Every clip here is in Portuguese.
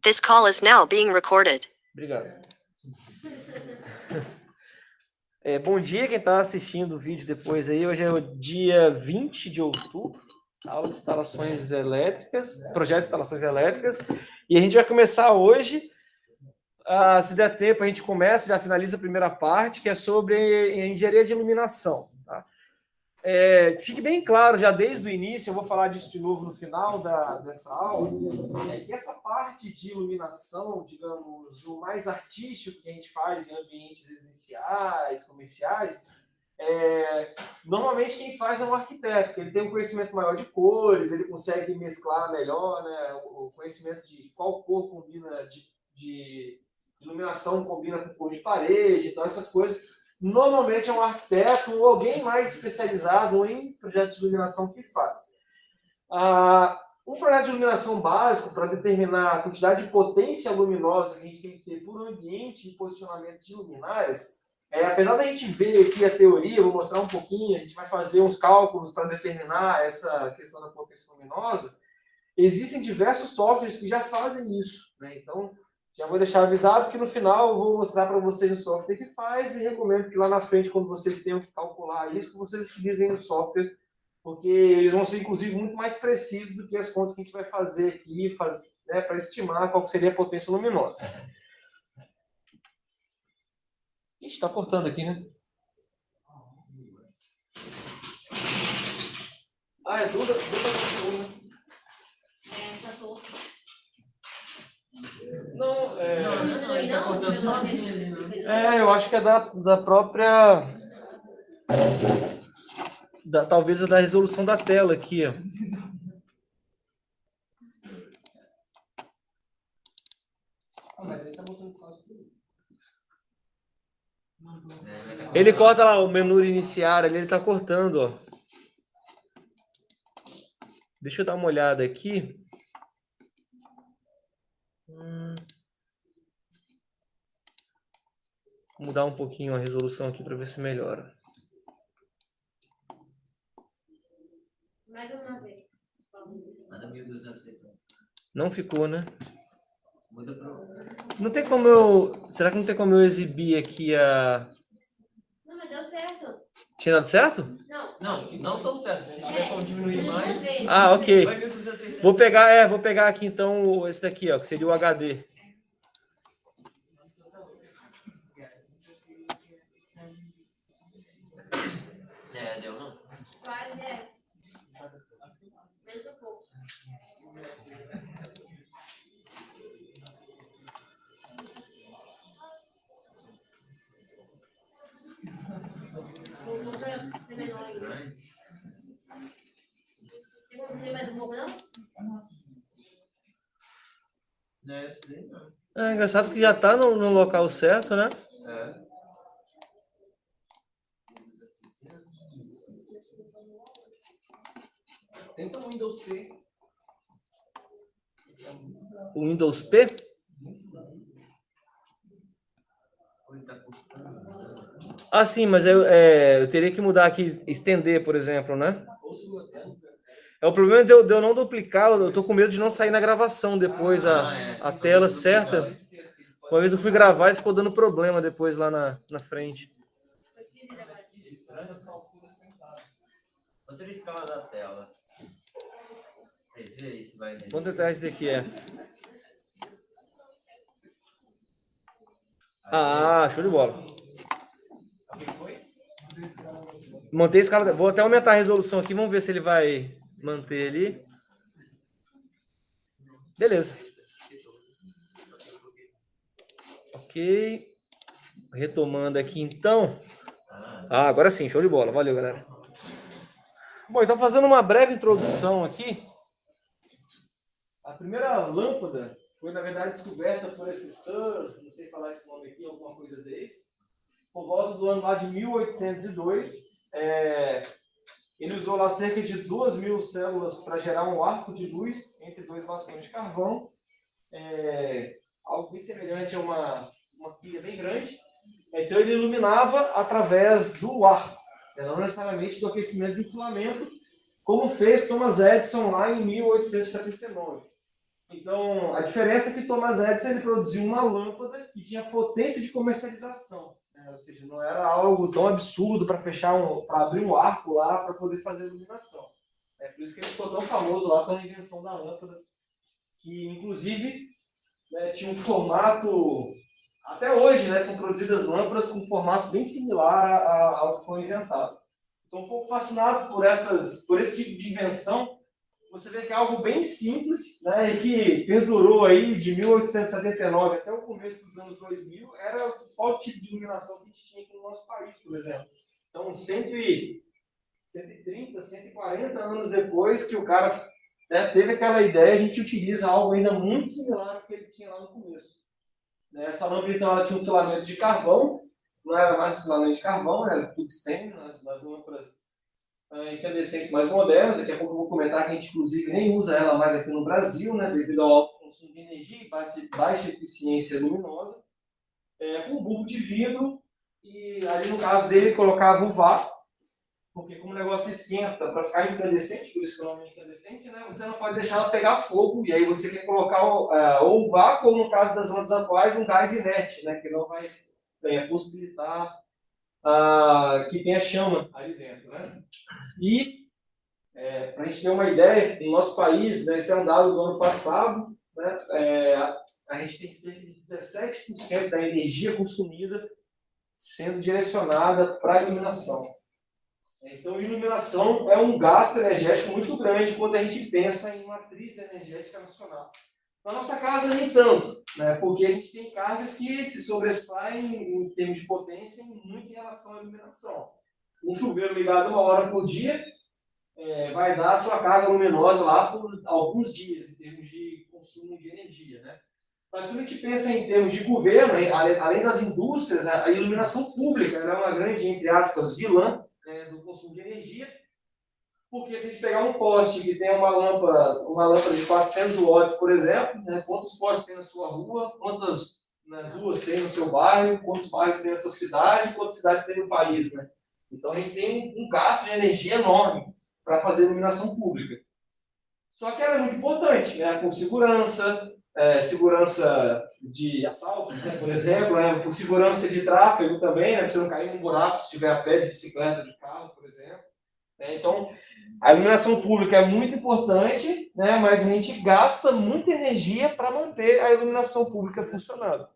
This call is now being recorded. Obrigado. Bom dia quem está assistindo o vídeo depois aí. Hoje é o dia 20 de outubro, aula de instalações elétricas, projeto de instalações elétricas. E a gente vai começar hoje, se der tempo a gente começa, já finaliza a primeira parte, que é sobre engenharia de iluminação. Tá? Fique bem claro já desde o início, eu vou falar disso de novo no final dessa aula, que essa parte de iluminação, digamos, o mais artístico que a gente faz em ambientes residenciais, comerciais, normalmente quem faz é um arquiteto, ele tem um conhecimento maior de cores, ele consegue mesclar melhor, né, o conhecimento de qual cor combina, de iluminação combina com cor de parede, então essas coisas. Normalmente é um arquiteto ou alguém mais especializado em projetos de iluminação que faz. Um projeto de iluminação básico, para determinar a quantidade de potência luminosa que a gente tem que ter por ambiente e posicionamento de luminárias, apesar da gente ver aqui a teoria, eu vou mostrar um pouquinho, a gente vai fazer uns cálculos para determinar essa questão da potência luminosa, existem diversos softwares que já fazem isso, né? Então, já vou deixar avisado que no final eu vou mostrar para vocês o software que faz e recomendo que lá na frente, quando vocês tenham que calcular isso, vocês utilizem o software, porque eles vão ser, inclusive, muito mais precisos do que as contas que a gente vai fazer aqui, né, para estimar qual seria a potência luminosa. Ixi, está cortando aqui, né? É Duda né? Tá torto. Não, Ele tá cortando sozinho ali, né? Eu acho que é da própria... talvez da resolução da tela aqui, ó. Mas ele tá mostrando que faz tudo. Ele corta lá o menu iniciar ali, ele tá cortando, ó. Deixa eu dar uma olhada aqui. Vou mudar um pouquinho a resolução aqui para ver se melhora. Mais uma vez. Manda 1270. Não ficou, né? Muda pro... Não tem como eu... Será que não tem como eu exibir aqui a... Não, mas deu certo. Tinha dado certo? Não tão certo. Se tiver como diminuir mais... Ok. Vai 1280. Vou pegar aqui então esse daqui, ó, que seria o HD. Deu não? Quase menos um pouco. Voltou pra ser menor ainda. Tem como dizer mais um pouco, não? Isso daí não. É engraçado que já tá no local certo, né? Tenta o Windows P. O Windows P? Sim, mas eu teria que mudar aqui, estender, por exemplo, né? O problema de eu não duplicar, eu tô com medo de não sair na gravação depois a tela certa. Uma vez eu fui gravar e ficou dando problema depois lá na frente. Quanto é a escala da tela? Vê aí se vai... Vamos tentar esse daqui, show de bola. Mantei a escala. Vou até aumentar a resolução aqui, vamos ver se ele vai manter ali. Beleza. Ok. Retomando aqui então. Agora sim, show de bola. Valeu, galera. Bom, então fazendo uma breve introdução aqui. A primeira lâmpada foi, na verdade, descoberta por esse Sir, não sei falar esse nome aqui, alguma coisa dele, por volta do ano lá de 1802. Ele usou lá cerca de 2.000 células para gerar um arco de luz entre dois bastões de carvão. Algo bem semelhante a uma pilha bem grande. Então ele iluminava através do arco, não necessariamente do aquecimento de filamento, como fez Thomas Edison lá em 1879. Então, a diferença é que Thomas Edison ele produziu uma lâmpada que tinha potência de comercialização, né? Ou seja, não era algo tão absurdo para para abrir um arco lá para poder fazer iluminação. É por isso que ele ficou tão famoso lá pela invenção da lâmpada, que inclusive, né, tinha um formato, até hoje, né, são produzidas lâmpadas com um formato bem similar ao que foi inventado. Estou um pouco fascinado por esse tipo de invenção. Você vê que é algo bem simples, né, e que perdurou aí de 1879 até o começo dos anos 2000, era o principal tipo de iluminação que a gente tinha aqui no nosso país, por exemplo. Então, 130, 140 anos depois que o cara, né, teve aquela ideia, a gente utiliza algo ainda muito similar ao que ele tinha lá no começo. Essa lâmpada, então, ela tinha um filamento de carvão, não era mais um filamento de carvão, era tungstênio, nas lâmpadas incandescentes mais modernas. Daqui a pouco eu vou comentar que a gente, inclusive, nem usa ela mais aqui no Brasil, né, devido ao alto consumo de energia e baixa eficiência luminosa, com um bulbo de vidro, e ali no caso dele colocava o vácuo, porque como o negócio esquenta para ficar incandescente, por isso que o nome é incandescente, né, você não pode deixar ela pegar fogo, e aí você quer colocar ou o vácuo, ou no caso das lâmpadas atuais, um gás inerte, né, que não vai possibilitar que tenha chama ali dentro, né? E, para a gente ter uma ideia, no nosso país, né, esse é um dado do ano passado, né, a gente tem cerca de 17% da energia consumida sendo direcionada para a iluminação. Então, iluminação é um gasto energético muito grande quando a gente pensa em matriz energética nacional. Na nossa casa, nem tanto, né, porque a gente tem cargas que se sobressaem em termos de potência muito em relação à iluminação. Um chuveiro ligado 1 hora por dia vai dar a sua carga luminosa lá por alguns dias, em termos de consumo de energia, né? Mas quando a gente pensa em termos de governo, além das indústrias, a iluminação pública é uma grande, entre aspas, vilã do consumo de energia, porque se a gente pegar um poste que tem uma lâmpada de 400 watts, por exemplo, né, quantos postes tem na sua rua, quantas ruas tem no seu bairro, quantos bairros tem na sua cidade, quantas cidades tem no país, né? Então a gente tem um gasto de energia enorme para fazer iluminação pública. Só que ela é muito importante, né, por segurança, segurança de assalto, né, por exemplo, né, por segurança de tráfego também, né, para você não cair num buraco se estiver a pé de bicicleta, de carro, por exemplo. Então, a iluminação pública é muito importante, né, mas a gente gasta muita energia para manter a iluminação pública funcionando.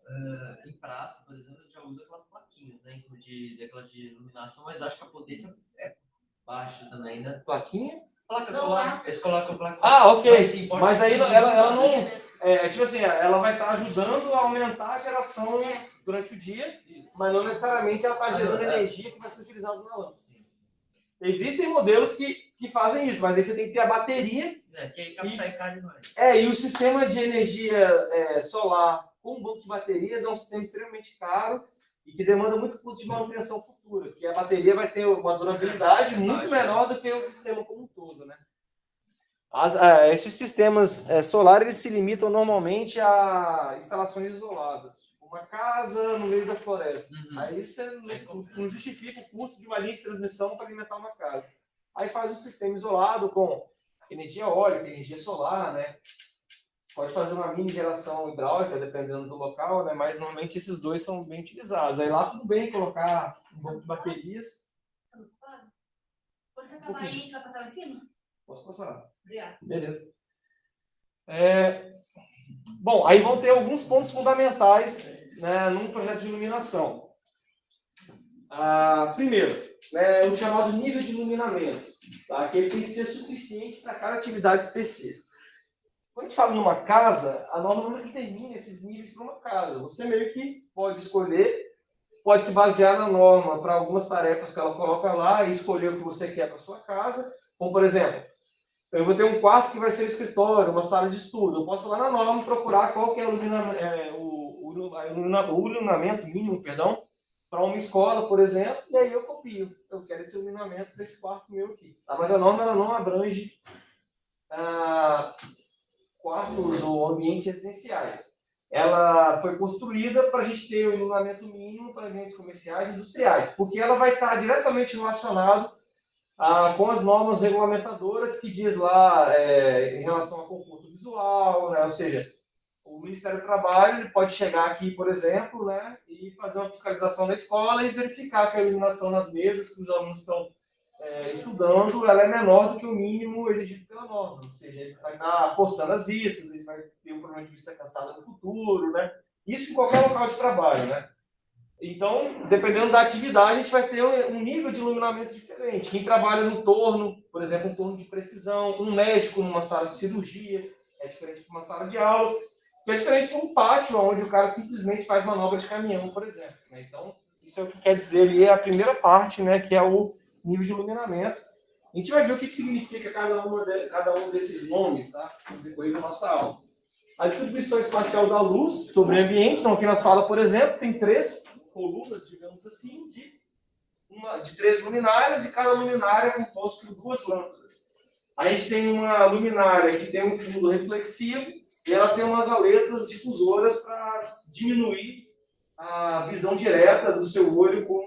Em praça, por exemplo, já usa aquelas plaquinhas, né, em cima daquela de iluminação, mas acho que a potência é baixa também, né? Plaquinha? Placa solar, eles colocam placa solar. Ah, ok. Mas aí Ela ela não... tipo assim, ela vai estar ajudando a aumentar a geração durante o dia, mas não necessariamente ela está gerando energia que vai ser utilizada na lâmpada. Existem modelos que fazem isso, mas aí você tem que ter a bateria. Que aí sai caro demais. E o sistema de energia solar com banco de baterias é um sistema extremamente caro e que demanda muito custo de manutenção futura, que a bateria vai ter uma durabilidade muito menor do que o sistema como um todo, né? Esses sistemas solares eles se limitam normalmente a instalações isoladas, tipo uma casa no meio da floresta. Aí você não justifica o custo de uma linha de transmissão para alimentar uma casa. Aí faz um sistema isolado com energia eólica, energia solar, né? Pode fazer uma mini geração hidráulica, dependendo do local, né? Mas normalmente esses dois são bem utilizados. Aí lá tudo bem colocar um banco de baterias. Você acabar aí, você vai passar lá em cima? Posso passar? Obrigada. Beleza. Bom, aí vão ter alguns pontos fundamentais, né, num projeto de iluminação. Primeiro, o chamado nível de iluminamento, tá? Que ele tem que ser suficiente para cada atividade específica. Quando a gente fala numa casa, a norma não determina esses níveis para uma casa. Você meio que pode escolher, pode se basear na norma para algumas tarefas que ela coloca lá e escolher o que você quer para sua casa. Como, por exemplo, eu vou ter um quarto que vai ser um escritório, uma sala de estudo. Eu posso ir lá na norma procurar qual que é o iluminamento mínimo, para uma escola, por exemplo, e aí eu copio. Eu quero esse iluminamento desse quarto meu aqui. Tá? Mas a norma ela não abrange quartos ou ambientes residenciais. Ela foi construída para a gente ter o iluminamento mínimo para ambientes comerciais e industriais, porque ela vai estar diretamente relacionado com as normas regulamentadoras que diz lá em relação ao conforto visual, né? Ou seja, o Ministério do Trabalho ele pode chegar aqui, por exemplo, né, e fazer uma fiscalização da escola e verificar que a iluminação nas mesas que os alunos estão estudando, ela é menor do que o mínimo exigido pela norma. Ou seja, ele vai estar forçando as vistas, ele vai ter um problema de vista cansada no futuro, né? Isso em qualquer local de trabalho, né? Então, dependendo da atividade, a gente vai ter um nível de iluminamento diferente. Quem trabalha no torno, por exemplo, um torno de precisão, um médico numa sala de cirurgia, é diferente de uma sala de aula, que é diferente de um pátio, onde o cara simplesmente faz manobra de caminhão, por exemplo. Né? Então, isso é o que quer dizer ali, é a primeira parte, né, que é o nível de iluminamento. A gente vai ver o que significa cada um desses nomes, tá? No decorrer da nossa aula. A distribuição espacial da luz sobre o ambiente. Então, aqui na sala, por exemplo, tem 3 colunas, digamos assim, de 3 luminárias, e cada luminária é composta por 2 lâmpadas. A gente tem uma luminária que tem um fundo reflexivo e ela tem umas aletas difusoras para diminuir a visão direta do seu olho com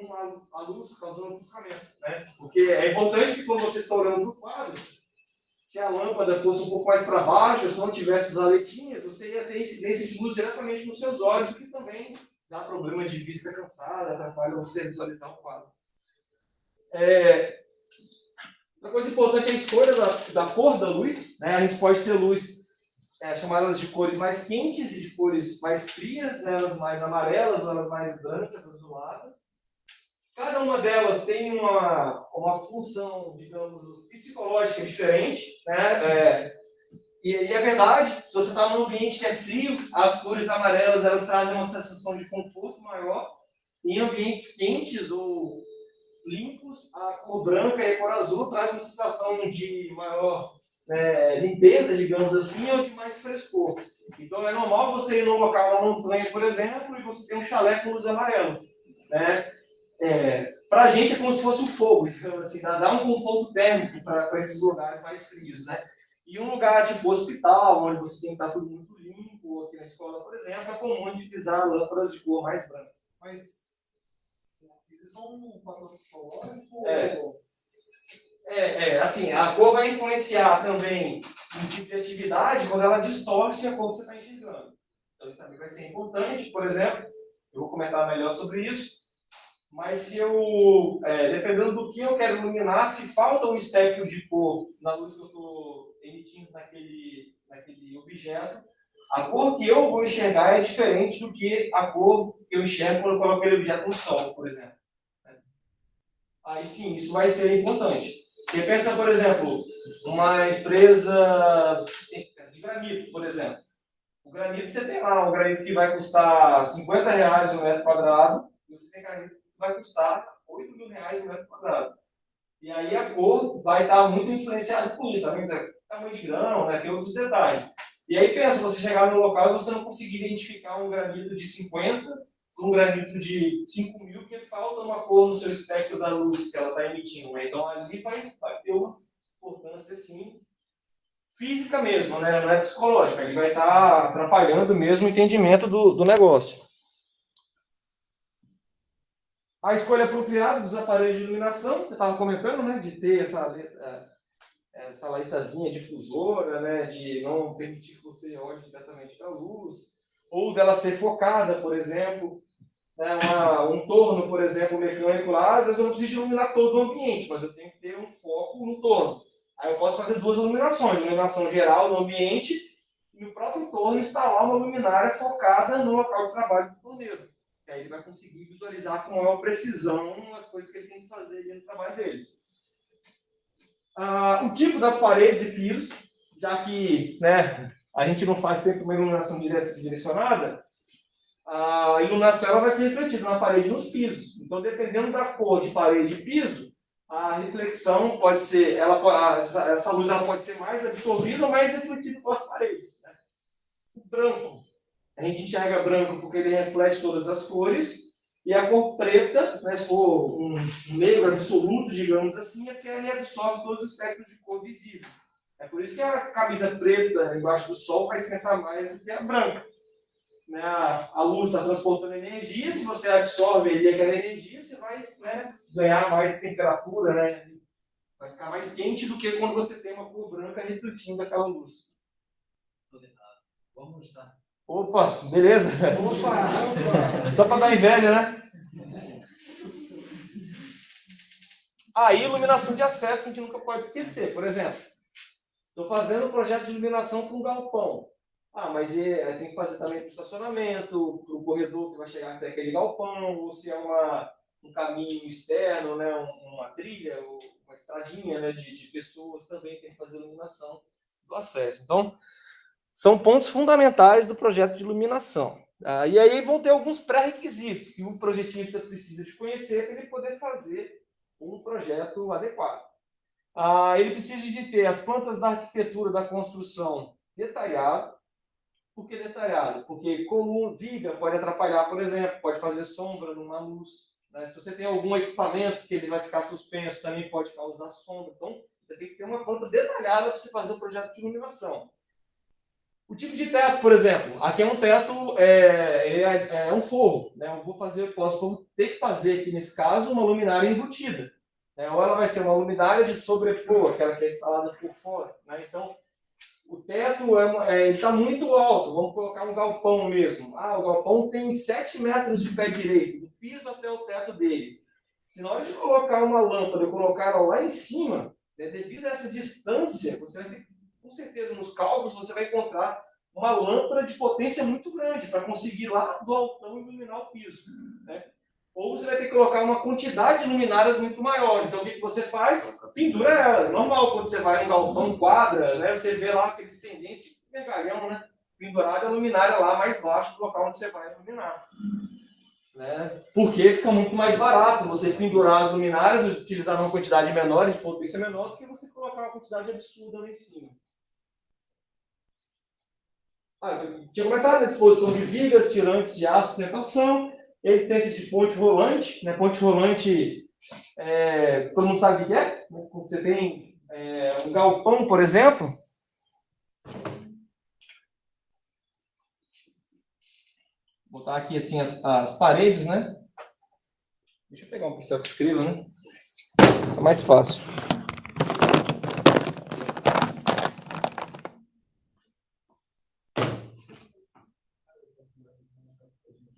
a luz, causando ofuscamento, né? Porque é importante que quando você está olhando para o quadro, se a lâmpada fosse um pouco mais para baixo, se não tivesse as aletinhas, você ia ter incidência de luz diretamente nos seus olhos, o que também dá problema de vista cansada, atrapalha você visualizar o quadro. Uma coisa importante é a escolha da cor da luz, né? A gente pode ter luz chamadas de cores mais quentes e de cores mais frias, né? Elas mais amarelas, elas mais brancas, azuladas. Cada uma delas tem uma função, digamos, psicológica diferente, né? E é verdade, se você está num ambiente que é frio, as cores amarelas elas trazem uma sensação de conforto maior. Em ambientes quentes ou limpos, a cor branca e a cor azul traz uma sensação de maior limpeza, digamos assim, ou de mais frescor. Então é normal você ir num local, numa montanha, por exemplo, e você tem um chalé com luz amarela, né? Para a gente é como se fosse um fogo, digamos assim, dá um conforto térmico para esses lugares mais frios, né? E um lugar tipo hospital, onde você tem que estar tudo muito limpo, ou aqui na escola, por exemplo, é comum utilizar lâmpadas de cor mais branca. Mas isso é só um fator psicológico? Assim, a cor vai influenciar também no tipo de atividade quando ela distorce a cor que você está enxergando. Então isso também vai ser importante, por exemplo, eu vou comentar melhor sobre isso, mas se dependendo do que eu quero iluminar, se falta um espectro de cor na luz que eu estou emitindo naquele objeto, a cor que eu vou enxergar é diferente do que a cor que eu enxergo quando eu coloco aquele objeto no sol, por exemplo. Aí sim, isso vai ser importante. Você pensa, por exemplo, uma empresa de granito, por exemplo. O granito, você tem lá um granito que vai custar R$50 no metro quadrado, e você tem granito que vai custar R$8.000 no metro quadrado. E aí a cor vai estar muito influenciada por isso, além do tamanho de grão, né, tem outros detalhes. E aí pensa, você chegar no local e você não conseguir identificar um granito de 50 com um granito de 5.000, porque falta uma cor no seu espectro da luz que ela está emitindo. Né? Então ali vai ter uma importância assim, física mesmo, né? Não é psicológica, ele vai estar atrapalhando mesmo o entendimento do negócio. A escolha apropriada dos aparelhos de iluminação, que eu estava comentando, né? De ter essa letazinha difusora, né? De não permitir que você olhe diretamente para a luz, ou dela ser focada, por exemplo. Um torno, por exemplo, mecânico lá, às vezes eu não preciso iluminar todo o ambiente, mas eu tenho que ter um foco no torno. Aí eu posso fazer 2 iluminações, iluminação geral no ambiente e no próprio torno instalar uma luminária focada no local de trabalho do torneiro. Que aí ele vai conseguir visualizar com maior precisão as coisas que ele tem que fazer no trabalho dele. O tipo das paredes e pisos, já que a gente não faz sempre uma iluminação direcionada, a iluminação ela vai ser refletida na parede e nos pisos. Então, dependendo da cor de parede e piso, a reflexão pode ser, essa luz ela pode ser mais absorvida ou mais refletida pelas paredes. Né? O branco, a gente enxerga branco porque ele reflete todas as cores, e a cor preta, né, se for um negro absoluto, digamos assim, é porque ele absorve todos os espectros de cor visível. É por isso que a camisa preta embaixo do sol vai esquentar mais do que a branca. Né, a luz está transportando energia, se você absorve ali aquela energia, você vai ganhar mais temperatura, né? vai, vai ficar mais quente do que quando você tem uma cor branca refletindo aquela luz. Vamos lá. Opa, beleza? Só para dar inveja, né? Aí, iluminação de acesso, a gente nunca pode esquecer. Por exemplo, estou fazendo um projeto de iluminação para um galpão. Mas tem que fazer também para o estacionamento, para o corredor que vai chegar até aquele galpão, ou se é um caminho externo, né, uma trilha, ou uma estradinha, né, de pessoas, também tem que fazer iluminação do acesso. Então, são pontos fundamentais do projeto de iluminação. E aí vão ter alguns pré-requisitos que o projetista precisa de conhecer para ele poder fazer um projeto adequado. Ele precisa de ter as plantas da arquitetura da construção detalhado. Por que detalhado? Porque como viga pode atrapalhar, por exemplo, pode fazer sombra numa luz. Né? Se você tem algum equipamento que ele vai ficar suspenso, também pode causar sombra. Então, você tem que ter uma planta detalhada para você fazer o projeto de iluminação. O tipo de teto, por exemplo, aqui é um teto, é um forro. Né? Posso ter que fazer aqui, nesse caso, uma luminária embutida. Né? Ou ela vai ser uma luminária de sobrepor, aquela que é instalada por fora. Né? Então, o teto está muito alto, vamos colocar um galpão mesmo. O galpão tem 7 metros de pé direito, do piso até o teto dele. Se na hora de colocar uma lâmpada e colocar ela lá em cima, né, devido a essa distância, você vai ter, com certeza, nos cálculos, você vai encontrar uma lâmpada de potência muito grande para conseguir lá do altão iluminar o piso. Né? Ou você vai ter que colocar uma quantidade de luminárias muito maior. Então, o que você faz? Pendura ela. Normal, quando você vai num galpão, quadra, né? Você vê lá aqueles pendentes, tipo vergalhão, né? Pendurada a luminária lá mais baixo do local onde você vai iluminar. Né? Porque fica muito mais barato você pendurar as luminárias, utilizar uma quantidade menor, de potência menor, do que você colocar uma quantidade absurda lá em cima. Eu tinha comentado a disposição de vigas, tirantes de aço, sustentação, existência de ponte rolante. Né? Ponte rolante, todo mundo sabe o que é? Quando você tem um galpão, por exemplo. Vou botar aqui assim as paredes, né? Deixa eu pegar um pincel que escreva, né? Fica mais fácil.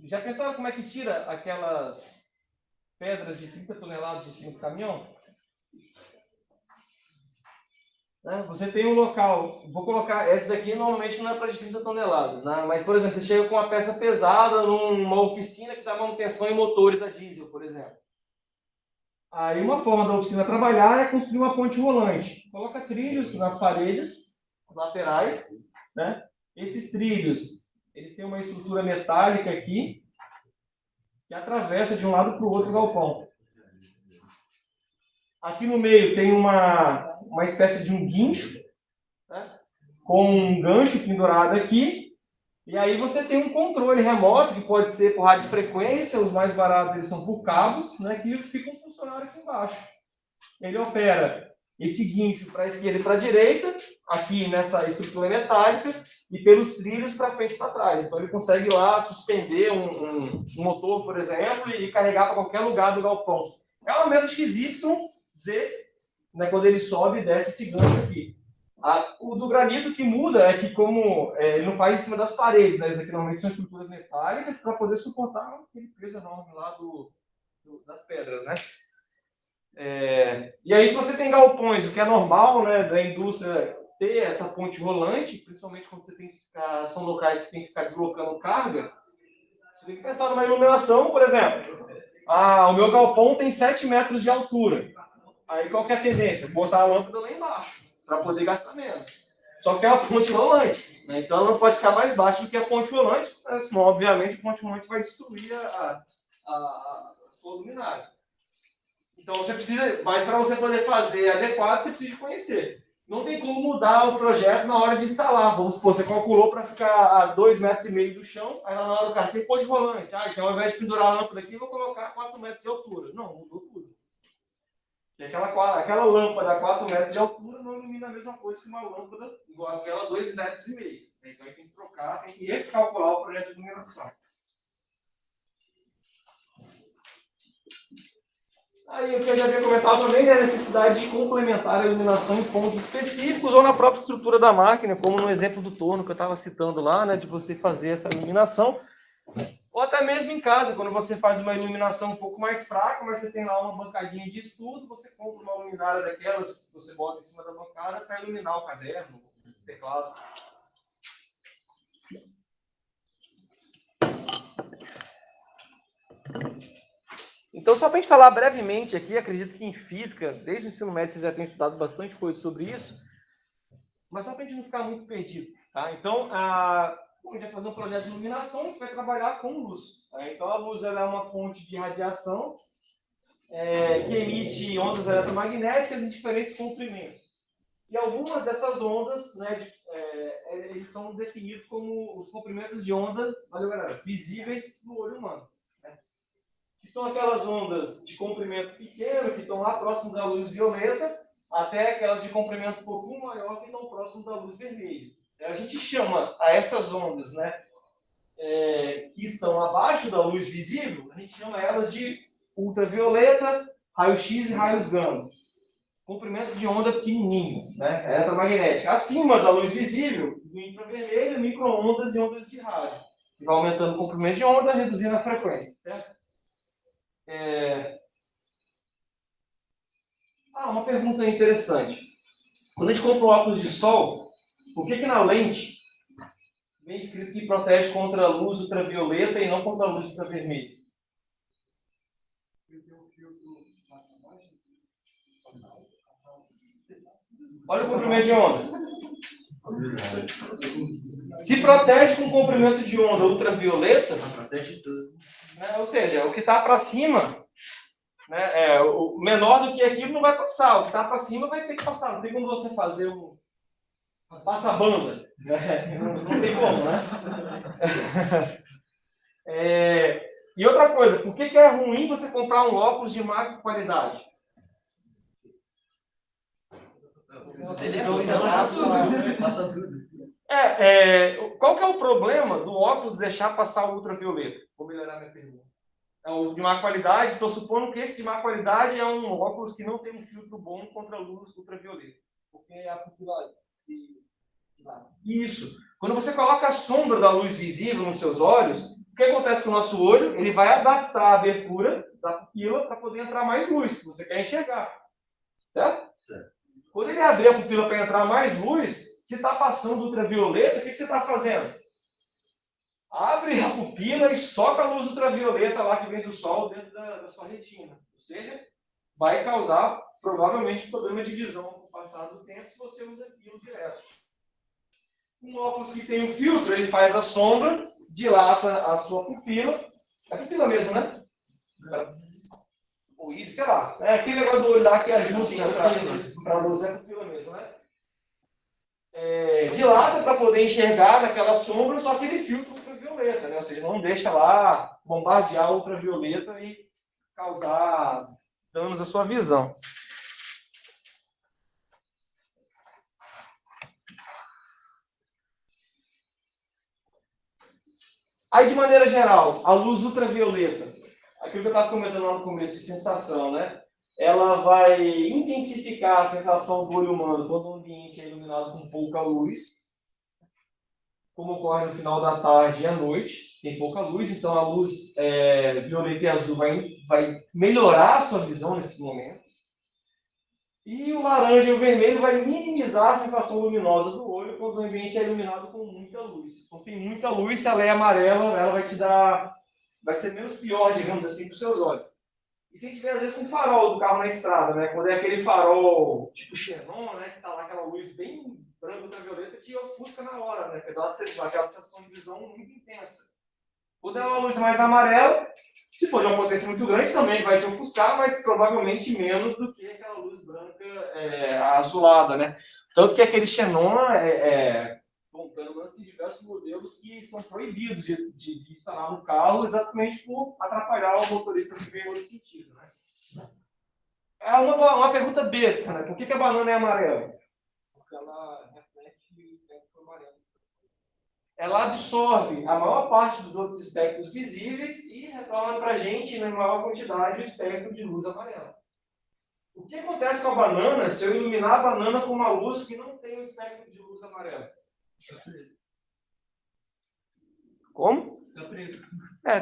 Já pensaram como é que tira aquelas pedras de 30 toneladas de cima do caminhão? Você tem um local, vou colocar, essa daqui normalmente não é para de 30 toneladas, né? Mas, por exemplo, você chega com uma peça pesada numa oficina que dá manutenção em motores a diesel, por exemplo. Aí uma forma da oficina trabalhar é construir uma ponte rolante. Coloca trilhos nas paredes laterais, né? Esses trilhos, eles têm uma estrutura metálica aqui, que atravessa de um lado para o outro galpão. Aqui no meio tem uma espécie de um guincho, né, com um gancho pendurado aqui, e aí você tem um controle remoto, que pode ser por radiofrequência, os mais baratos eles são por cabos, né, que fica um funcionário aqui embaixo. Ele opera esse guincho para a esquerda e para a direita, aqui nessa estrutura metálica, e pelos trilhos para frente e para trás. Então ele consegue lá suspender um motor, por exemplo, e carregar para qualquer lugar do galpão. É uma mesa XYZ, né, quando ele sobe e desce esse gancho aqui. O do granito que muda é que como ele não faz em cima das paredes, né? Isso aqui normalmente são estruturas metálicas para poder suportar aquele peso enorme lá das pedras, né? E aí, se você tem galpões, o que é normal, né, da indústria ter essa ponte rolante, principalmente quando você tem que são locais que tem que ficar deslocando carga, você tem que pensar numa iluminação, por exemplo. O meu galpão tem 7 metros de altura. Aí qual que é a tendência? Botar a lâmpada lá embaixo, para poder gastar menos. Só que é uma ponte rolante, né? Então ela não pode ficar mais baixa do que a ponte rolante, senão, obviamente, a ponte rolante vai destruir a sua luminária. Então você precisa, mas para você poder fazer adequado, você precisa conhecer. Não tem como mudar o projeto na hora de instalar. Vamos supor, você calculou para ficar a 2,5 metros do chão, aí na hora do carro tem ponte rolante. Então ao invés de pendurar a lâmpada aqui, eu vou colocar 4 metros de altura. Não, mudou tudo. E aquela lâmpada a 4 metros de altura não ilumina a mesma coisa que uma lâmpada igual aquela a 2,5 metros. Então tem que trocar, tem que recalcular o projeto de iluminação. Aí o que eu já havia comentado também é a necessidade de complementar a iluminação em pontos específicos ou na própria estrutura da máquina, como no exemplo do torno que eu estava citando lá, né, de você fazer essa iluminação. Ou até mesmo em casa, quando você faz uma iluminação um pouco mais fraca, mas você tem lá uma bancadinha de estudo, você compra uma luminária daquelas que você bota em cima da bancada para iluminar o caderno, o teclado. Então, só para a gente falar brevemente aqui, acredito que em física, desde o ensino médio, vocês já têm estudado bastante coisa sobre isso, mas só para a gente não ficar muito perdido. Tá? Então, a gente vai fazer um projeto de iluminação, a gente vai trabalhar com luz. Tá? Então, a luz ela é uma fonte de radiação que emite ondas eletromagnéticas em diferentes comprimentos. E algumas dessas ondas, né, eles são definidos como os comprimentos de onda, valeu, galera, visíveis no olho humano. Que são aquelas ondas de comprimento pequeno, que estão lá próximo da luz violeta, até aquelas de comprimento um pouquinho maior, que estão próximo da luz vermelha. A gente chama a essas ondas, né, que estão abaixo da luz visível, a gente chama elas de ultravioleta, raio-x e raios gama. Comprimento de onda pequenininho, né, eletromagnética. Acima da luz visível, do infravermelho, micro-ondas e ondas de rádio, que vai aumentando o comprimento de onda, reduzindo a frequência, certo? Uma pergunta interessante. Quando a gente compra um óculos de sol, por que na lente vem escrito que protege contra a luz ultravioleta e não contra a luz ultravermelha? Olha o comprimento de onda. Se protege com comprimento de onda ultravioleta, Protege tudo. né, ou seja, o que está para cima, né, o menor do que aquilo não vai passar, o que está para cima vai ter que passar. Não tem como você fazer um passa-banda. Né? Não tem como, né? E outra coisa, por que é ruim você comprar um óculos de má qualidade? Passa tudo. Qual que é o problema do óculos deixar passar o ultravioleta? Vou melhorar minha pergunta. É o de má qualidade, estou supondo que esse de má qualidade é um óculos que não tem um filtro bom contra a luz ultravioleta. Porque a pupila se... Isso. Quando você coloca a sombra da luz visível nos seus olhos, o que acontece com o nosso olho? Ele vai adaptar a abertura da pupila para poder entrar mais luz, que você quer enxergar. Certo? Certo. Quando ele abrir a pupila para entrar mais luz, se está passando ultravioleta, o que você está fazendo? Abre a pupila e soca a luz ultravioleta lá que vem do sol dentro da sua retina. Ou seja, vai causar provavelmente problema de visão com o passar do tempo se você usa aquilo direto. Um óculos que tem um filtro, ele faz a sombra, dilata a sua pupila. É a pupila mesmo, né? O íris, sei lá. É aquele negócio do olho lá que ajusta para a luz, é a pupila mesmo, né? Dilata para poder enxergar naquela sombra, só que ele filtra ultravioleta, né? Ou seja, não deixa lá bombardear a ultravioleta e causar danos à sua visão. Aí, de maneira geral, a luz ultravioleta, aquilo que eu estava comentando lá no começo de sensação, né? Ela vai intensificar a sensação do olho humano quando o ambiente é iluminado com pouca luz, como ocorre no final da tarde e à noite, tem pouca luz, então a luz violeta e azul vai melhorar a sua visão nesses momentos. E o laranja e o vermelho vai minimizar a sensação luminosa do olho quando o ambiente é iluminado com muita luz. Então tem muita luz, se ela é amarela, ela vai ser menos pior, digamos assim, para os seus olhos. E se a gente vê, às vezes, com o farol do carro na estrada, né? Quando é aquele farol tipo xenon, né? Que tá lá aquela luz bem branca, ultravioleta, que ofusca na hora, né? Que dá aquela sensação de visão muito intensa. Quando é uma luz mais amarela, se for de uma potência muito grande, também vai te ofuscar, mas provavelmente menos do que aquela luz branca azulada, né? Tanto que aquele xenon tem diversos modelos que são proibidos de instalar no carro exatamente por atrapalhar o motorista que vem no outro sentido, né? É uma pergunta besta, né? Por que a banana é amarela? Porque ela reflete o espectro amarelo. Ela absorve a maior parte dos outros espectros visíveis e retorna para a gente, na maior quantidade, o espectro de luz amarela. O que acontece com a banana se eu iluminar a banana com uma luz que não tem o espectro de luz amarela? Como? Fica preto.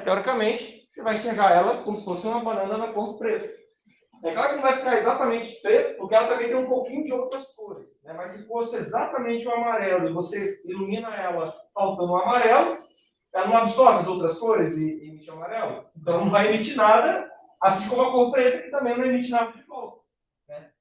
Teoricamente, você vai enxergar ela como se fosse uma banana na cor preta. É claro que não vai ficar exatamente preto, porque ela também tem um pouquinho de outras cores. Né? Mas se fosse exatamente o amarelo e você ilumina ela faltando o amarelo, ela não absorve as outras cores e emite amarelo. Então não vai emitir nada, assim como a cor preta, que também não emite nada de volta. Né?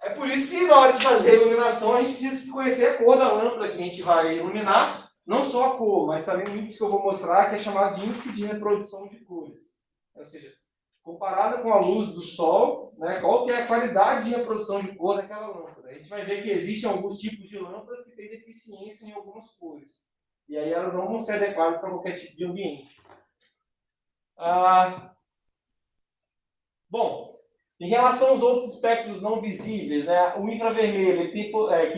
É por isso que na hora de fazer a iluminação, a gente precisa conhecer a cor da lâmpada que a gente vai iluminar, não só a cor, mas também o índice que eu vou mostrar, que é chamado de índice de reprodução de cores. Ou seja, comparada com a luz do sol, né, qual que é a qualidade de reprodução de cor daquela lâmpada. A gente vai ver que existem alguns tipos de lâmpadas que têm deficiência em algumas cores. E aí elas não vão ser adequadas para qualquer tipo de ambiente. Bom, em relação aos outros espectros não visíveis, né, o infravermelho, que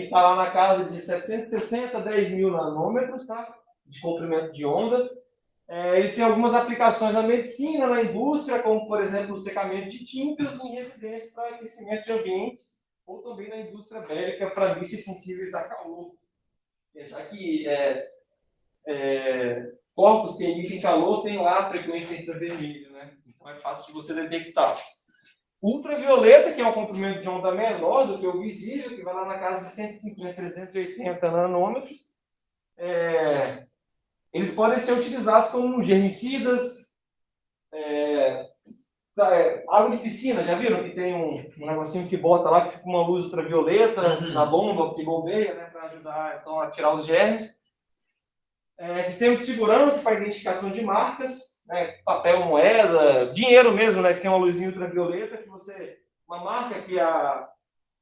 está lá na casa de 760 a 10.000 nanômetros, tá, de comprimento de onda. Eles têm algumas aplicações na medicina, na indústria, como, por exemplo, o secamento de tintas, em residências para aquecimento de ambientes, ou também na indústria bélica para mísseis sensíveis a calor. Já que corpos que emitem calor têm lá a frequência infravermelha, né? Então é fácil de você detectar. Ultravioleta, que é um comprimento de onda menor do que o visível, que vai lá na casa de 150 a 380 nanômetros. Eles podem ser utilizados como germicidas, água de piscina, já viram que tem um negocinho que bota lá, que fica uma luz ultravioleta na bomba, que bombeia, né, para ajudar então, a tirar os germes. Sistema de segurança para identificação de marcas, né, papel, moeda, dinheiro mesmo, né, que tem uma luzinha ultravioleta, uma marca que a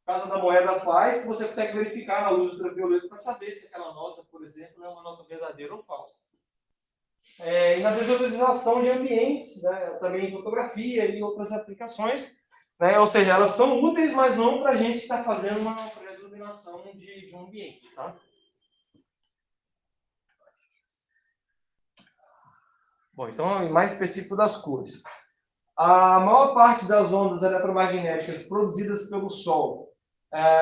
Casa da Moeda faz, que você consegue verificar na luz ultravioleta para saber se aquela nota, por exemplo, é uma nota verdadeira ou falsa. E na visualização de ambientes, né, também em fotografia e outras aplicações, né, ou seja, elas são úteis, mas não para a gente estar fazendo uma iluminação de um ambiente. Tá? Bom, então, mais específico das cores. A maior parte das ondas eletromagnéticas produzidas pelo Sol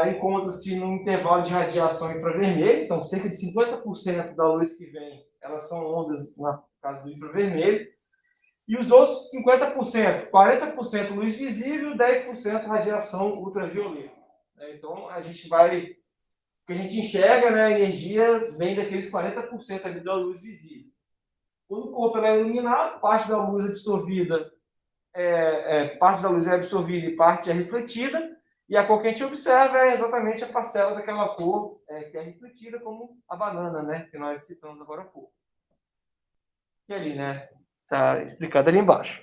encontra-se no intervalo de radiação infravermelho, então cerca de 50% da luz que vem, elas são ondas, na caso do infravermelho, e os outros 50%, 40% luz visível, 10% radiação ultravioleta. Então, o que a gente enxerga, né, a energia vem daqueles 40% ali da luz visível. Quando o corpo é iluminado, parte da luz é absorvida e parte é refletida, e a cor que a gente observa é exatamente a parcela daquela cor que é refletida, como a banana, né, que nós citamos agora há pouco. Que ali, né, está explicado ali embaixo.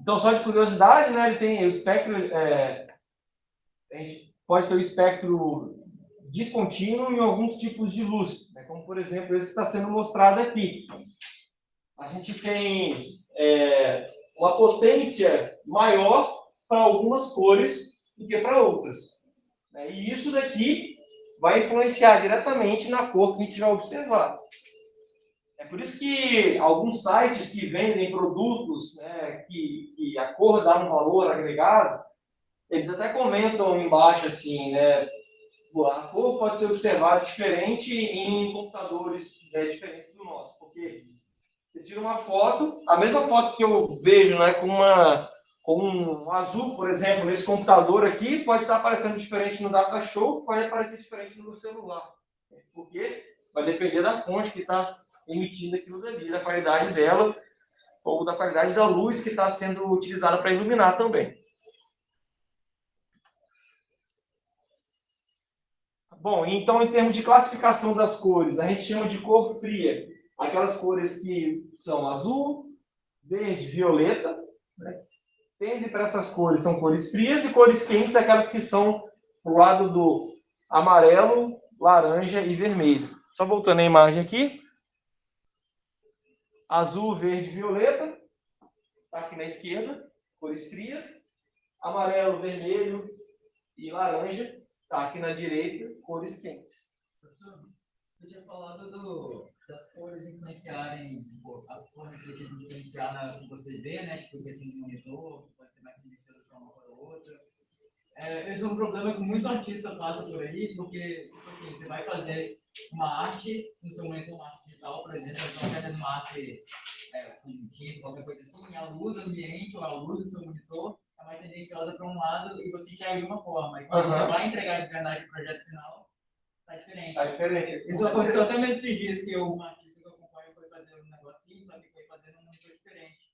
Então, só de curiosidade, né, ele tem o espectro, a gente pode ter o espectro descontínuo em alguns tipos de luz, né, como, por exemplo, esse que está sendo mostrado aqui. A gente tem uma potência maior para algumas cores do que para outras. E isso daqui vai influenciar diretamente na cor que a gente vai observar. É por isso que alguns sites que vendem produtos, né, que a cor dá um valor agregado, eles até comentam embaixo assim, né, a cor pode ser observada diferente em computadores diferentes do nosso, porque você tira uma foto, a mesma foto que eu vejo, né, com um azul, por exemplo, nesse computador aqui, pode estar aparecendo diferente no DataShow, pode aparecer diferente no meu celular. Porque vai depender da fonte que está emitindo aquilo dali, da qualidade dela, ou da qualidade da luz que está sendo utilizada para iluminar também. Bom, então em termos de classificação das cores, a gente chama de cor fria aquelas cores que são azul, verde, violeta, né? Tende para essas cores, são cores frias, e cores quentes, aquelas que são pro lado do amarelo, laranja e vermelho. Só voltando a imagem aqui. Azul, verde, violeta, está aqui na esquerda, cores frias. Amarelo, vermelho e laranja, está aqui na direita, cores quentes. Você tinha falado das cores influenciarem, tipo, a cor refletida influenciar na que você vê, né? Tipo, questão de monitor, pode ser mais tendencioso para uma cor ou outra. Esse é um problema que muito artista passa por aí, porque, tipo assim, você vai fazer uma arte, no seu momento uma arte digital, por exemplo, você vai fazer uma arte com tinta, qualquer coisa assim, e a luz ambiente ou a luz do seu monitor é mais tendenciosa para um lado e você enxerga de uma forma. E quando você vai entregar de verdade o projeto final, tá diferente. Tá diferente. Isso aconteceu até mesmo esses dias que um artista que eu acompanho foi fazer um negocinho, só que foi fazendo um monitor diferente.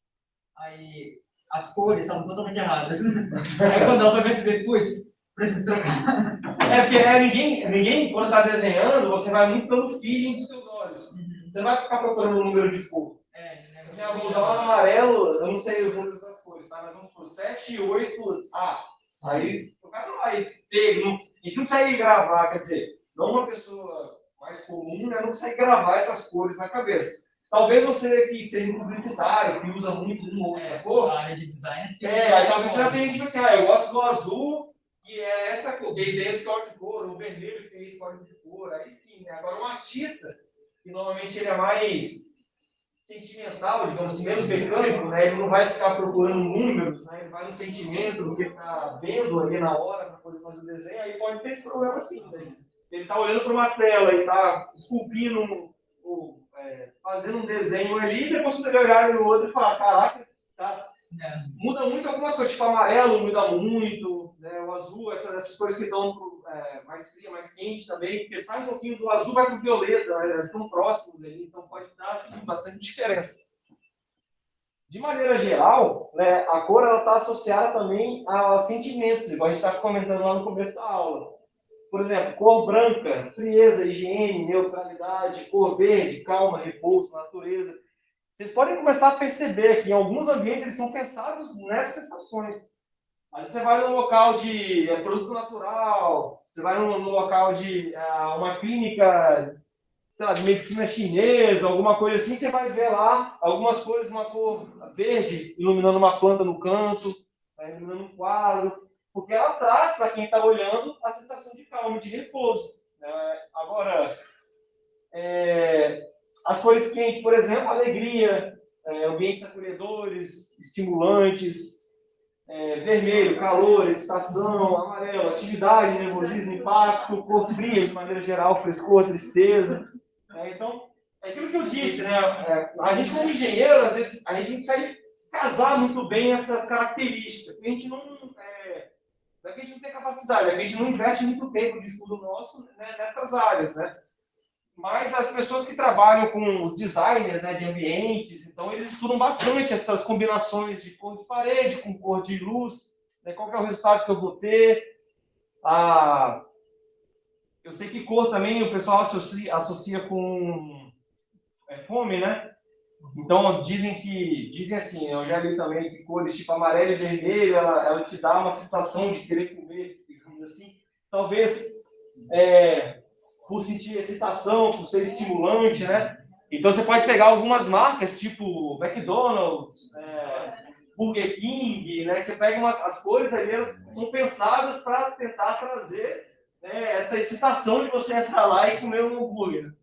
Aí as cores estavam totalmente erradas. Aí quando ela foi perceber, putz, preciso trocar. É porque ninguém, quando tá desenhando, você vai muito pelo feeling dos seus olhos. Você não vai ficar procurando o número de cor. Assim, eu vou usar um amarelo, eu não sei os números das cores, tá? Mas vamos por 7 e 8A. Aí o cara não vai ter. A gente não consegue gravar, quer dizer, não uma pessoa mais comum, né, não consegue gravar essas cores na cabeça. Talvez você que seja publicitário, que usa muito uma ou outra cor. A área de design. Aí talvez você já tenha tipo assim, eu gosto do azul e é essa cor, tem esse código de cor, o vermelho tem esse código de cor, aí sim, né? Agora um artista, que normalmente ele é mais sentimental, digamos assim, menos mecânico, né? Ele não vai ficar procurando números, né? Ele vai no sentimento do que ele está vendo ali na hora para poder fazer o desenho, aí pode ter esse problema assim, né? Ele está olhando para uma tela e está esculpindo, fazendo um desenho ali, e depois você olhar no outro e falar, caraca, tá? Muda muito algumas coisas, tipo amarelo muda muito, né? O azul, essas cores que estão mais fria, mais quente também, porque sai um pouquinho do azul, vai para o violeta, né? Eles estão próximos ali, então pode dar assim, bastante diferença. De maneira geral, né, a cor está associada também a sentimentos, igual a gente estava comentando lá no começo da aula. Por exemplo, cor branca, frieza, higiene, neutralidade, cor verde, calma, repouso, natureza. Vocês podem começar a perceber que em alguns ambientes eles são pensados nessas sensações. Às vezes você vai num local de produto natural, você vai num local de uma clínica, sei lá, de medicina chinesa, alguma coisa assim, você vai ver lá algumas cores numa cor verde, iluminando uma planta no canto, iluminando um quadro, porque ela traz para quem está olhando a sensação de calma, de repouso. Agora, as cores quentes, por exemplo, alegria, ambientes acolhedores, estimulantes, vermelho, calor, excitação, amarelo, atividade, nervosismo, impacto, cor fria, de maneira geral, frescor, tristeza. Então, é aquilo que eu disse, né? A gente como engenheiro, às vezes, a gente não consegue casar muito bem essas características, porque a gente não a gente não tem capacidade, a gente não investe muito tempo de estudo nosso, né, nessas áreas, né? Mas as pessoas que trabalham com os designers, né, de ambientes, então eles estudam bastante essas combinações de cor de parede com cor de luz, né, qual que é o resultado que eu vou ter. Eu sei que cor também o pessoal associa com fome, né? Então dizem assim, eu já li também que cores tipo amarelo e vermelho, ela te dá uma sensação de querer comer, digamos assim. Talvez por sentir excitação, por ser estimulante, né? Então você pode pegar algumas marcas, tipo McDonald's, Burger King, né? Que você pega as cores ali, elas são pensadas para tentar trazer, né, essa excitação de você entrar lá e comer um hambúrguer.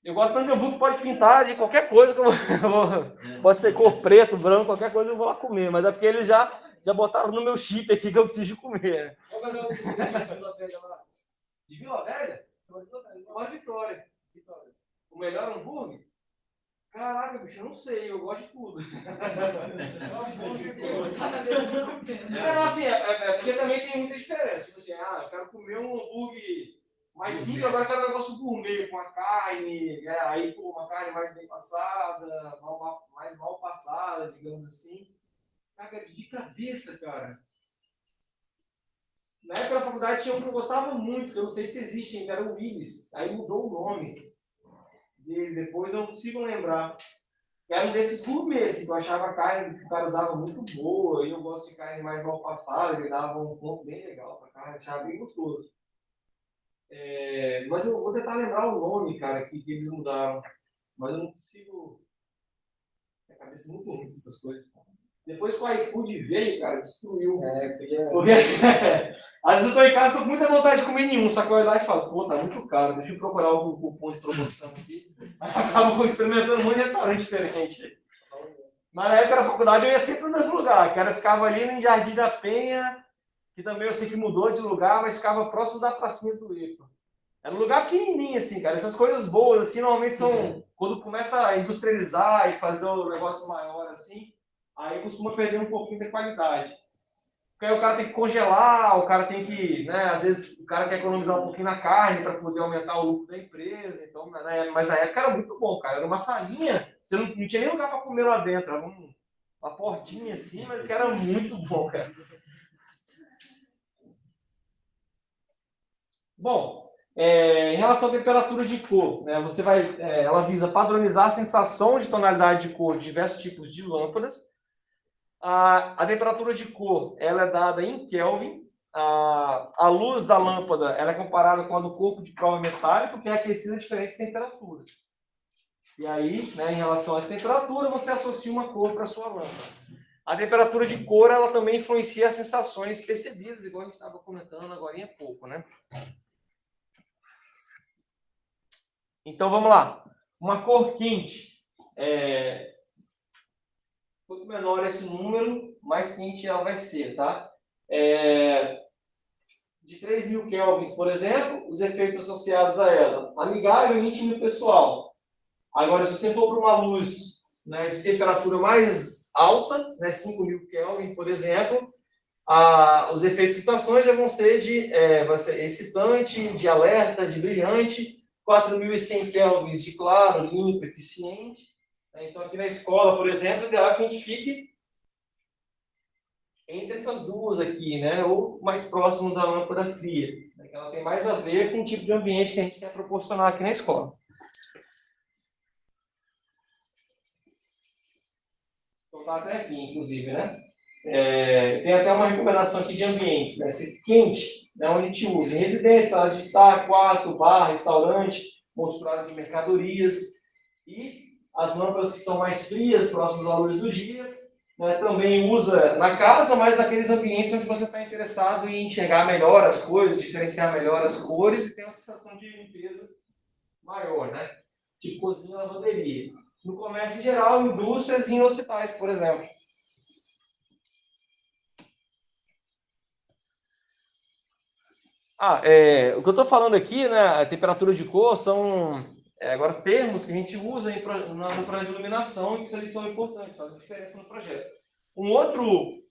Eu gosto tanto de hambúrguer, pode pintar de qualquer coisa, que pode ser cor preto, branco, qualquer coisa eu vou lá comer, mas é porque eles já botaram no meu chip aqui que eu preciso comer. Qual é o hambúrguer de Vila Velha lá? De Vila Velha? Uma Vitória. O melhor hambúrguer? Caraca, bicho, eu não sei, eu gosto de tudo. Não, assim, porque também tem muita diferença. Tipo assim, eu quero comer um hambúrguer mais simples, agora eu quero um negócio gourmet, com a carne, aí com uma carne mais bem passada, mais mal passada, digamos assim. Cara, de cabeça, cara. Na época da faculdade tinha um que eu gostava muito, que eu não sei se existe ainda, era o Willis. Aí mudou o nome dele, depois eu não consigo lembrar. Era um desses gourmets, que eu achava a carne que o cara usava muito boa, e eu gosto de carne mais mal passada, ele dava um ponto bem legal pra carne, eu achava bem gostoso. Mas eu vou tentar lembrar o nome, cara, que eles mudaram. Mas eu não consigo. Minha cabeça é muito ruim com essas coisas. Depois que o iFood veio, cara, destruiu. Porque Porque, às vezes eu tô em casa, tô com muita vontade de comer nenhum, só que eu olho lá e falo, pô, tá muito caro, deixa eu procurar algum cupom de promoção aqui. Aí eu acabo experimentando um monte de restaurante diferente. Mas na época da faculdade eu ia sempre no mesmo lugar, que era, ficava ali no Jardim da Penha, que também eu sei que mudou de lugar, mas ficava próximo da pracinha do Ico. Era um lugar pequenininho, assim, cara. Essas coisas boas, assim, normalmente são... Quando começa a industrializar e fazer o negócio maior, assim, aí costuma perder um pouquinho da qualidade. Porque aí o cara tem que congelar, o cara tem que, né, às vezes o cara quer economizar um pouquinho na carne para poder aumentar o lucro da empresa. Então, né, mas na época era muito bom, cara. Era uma salinha, você não tinha nem lugar para comer lá dentro, era uma portinha assim, mas que era muito bom, cara. Bom, em relação à temperatura de cor, né, você vai, ela visa padronizar a sensação de tonalidade de cor de diversos tipos de lâmpadas. A temperatura de cor ela é dada em Kelvin. A luz da lâmpada ela é comparada com a do corpo de prova metálico, que é aquecida a diferentes temperaturas. E aí, né, em relação a essa temperatura, você associa uma cor para a sua lâmpada. A temperatura de cor ela também influencia as sensações percebidas, igual a gente estava comentando agora há pouco, né? Então vamos lá. Uma cor quente. Quanto menor esse número, mais quente ela vai ser, tá? De 3.000 kelvins, por exemplo, os efeitos associados a ela. Amigável, íntimo e pessoal. Agora, se você for para uma luz, né, de temperatura mais alta, né, 5.000 kelvin, por exemplo, os efeitos de sensações já vão ser vai ser excitante, de alerta, de brilhante, 4.100 kelvins de claro, limpo, eficiente. Então, aqui na escola, por exemplo, é ideal que a gente fique entre essas duas aqui, né? Ou mais próximo da lâmpada fria, né? Que ela tem mais a ver com o tipo de ambiente que a gente quer proporcionar aqui na escola. Então, tá até aqui, inclusive, né? Tem até uma recomendação aqui de ambientes, né? Se quente, né, onde a gente usa em residência, salas de estar, quarto, bar, restaurante, monstruário de mercadorias. E as lâmpadas que são mais frias, próximas à luz do dia, né, também usa na casa, mas naqueles ambientes onde você está interessado em enxergar melhor as coisas, diferenciar melhor as cores e ter uma sensação de limpeza maior, né? Tipo cozinha e lavanderia. No comércio em geral, indústrias e em hospitais, por exemplo. O que eu estou falando aqui, né, a temperatura de cor, são agora termos que a gente usa no projeto de iluminação e que são importantes, fazem diferença no projeto. Um outro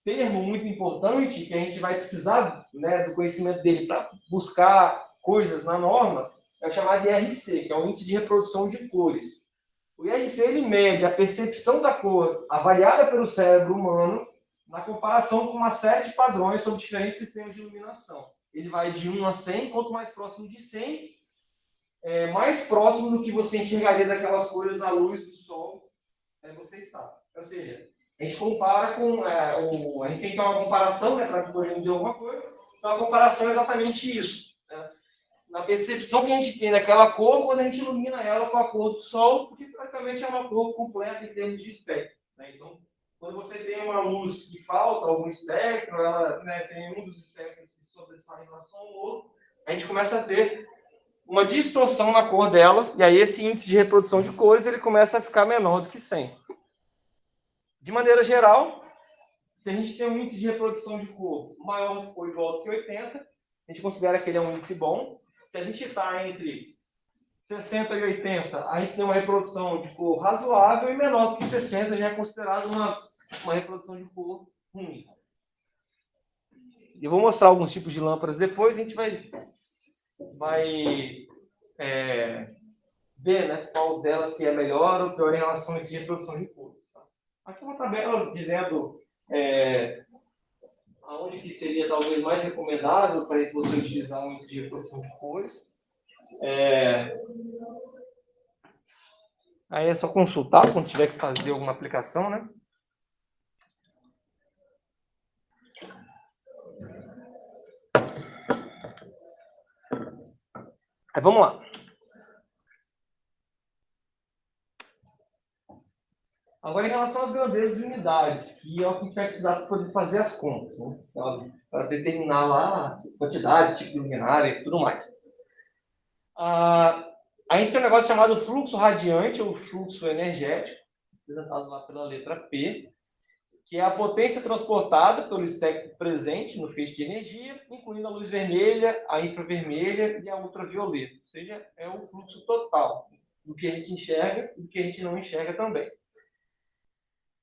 termo muito importante que a gente vai precisar, né, do conhecimento dele para buscar coisas na norma é chamado de IRC, que é o Índice de Reprodução de Cores. O IRC ele mede a percepção da cor avaliada pelo cérebro humano na comparação com uma série de padrões sobre diferentes sistemas de iluminação. Ele vai de 1 a 100, quanto mais próximo de 100, mais próximo do que você enxergaria daquelas cores na luz do sol você está. Ou seja, a gente compara com... a gente tem que ter uma comparação, né, para poder medir alguma coisa. Então, a comparação é exatamente isso. Né? Na percepção que a gente tem daquela cor, quando a gente ilumina ela com a cor do sol, porque praticamente é uma cor completa em termos de espectro. Né? Então, quando você tem uma luz que falta algum espectro, ela, né, tem um dos espectros que sobressai em relação ao outro, a gente começa a ter uma distorção na cor dela, e aí esse índice de reprodução de cores ele começa a ficar menor do que 100. De maneira geral, se a gente tem um índice de reprodução de cor maior ou igual do que 80, a gente considera que ele é um índice bom. Se a gente está entre 60 e 80, a gente tem uma reprodução de cor razoável, e menor do que 60 já é considerado uma reprodução de cor ruim. Eu vou mostrar alguns tipos de lâmpadas depois, a gente vai ver, né, qual delas que é melhor ou pior em relação a esse reprodução de cores. Tá? Aqui uma tabela dizendo aonde que seria talvez mais recomendável para você utilizar um índice de reprodução de cores. Aí é só consultar quando tiver que fazer alguma aplicação, né? Aí vamos lá. Agora, em relação às grandezas de unidades, que é o que a gente vai precisar para poder fazer as contas, né? Para determinar lá a quantidade, tipo de luminária e tudo mais. A gente tem um negócio chamado fluxo radiante ou fluxo energético, representado lá pela letra P, que é a potência transportada pelo espectro presente no feixe de energia, incluindo a luz vermelha, a infravermelha e a ultravioleta. Ou seja, é o fluxo total do que a gente enxerga e do que a gente não enxerga também.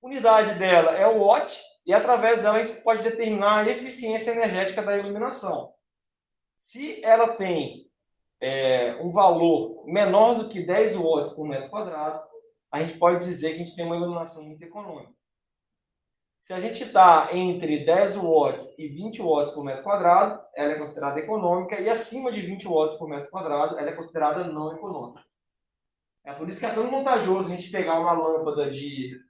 A unidade dela é o watt, e através dela a gente pode determinar a eficiência energética da iluminação. Se ela tem um valor menor do que 10 watts por metro quadrado, a gente pode dizer que a gente tem uma iluminação muito econômica. Se a gente está entre 10 watts e 20 watts por metro quadrado, ela é considerada econômica, e acima de 20 watts por metro quadrado, ela é considerada não econômica. É por isso que é tão vantajoso a gente pegar uma lâmpada de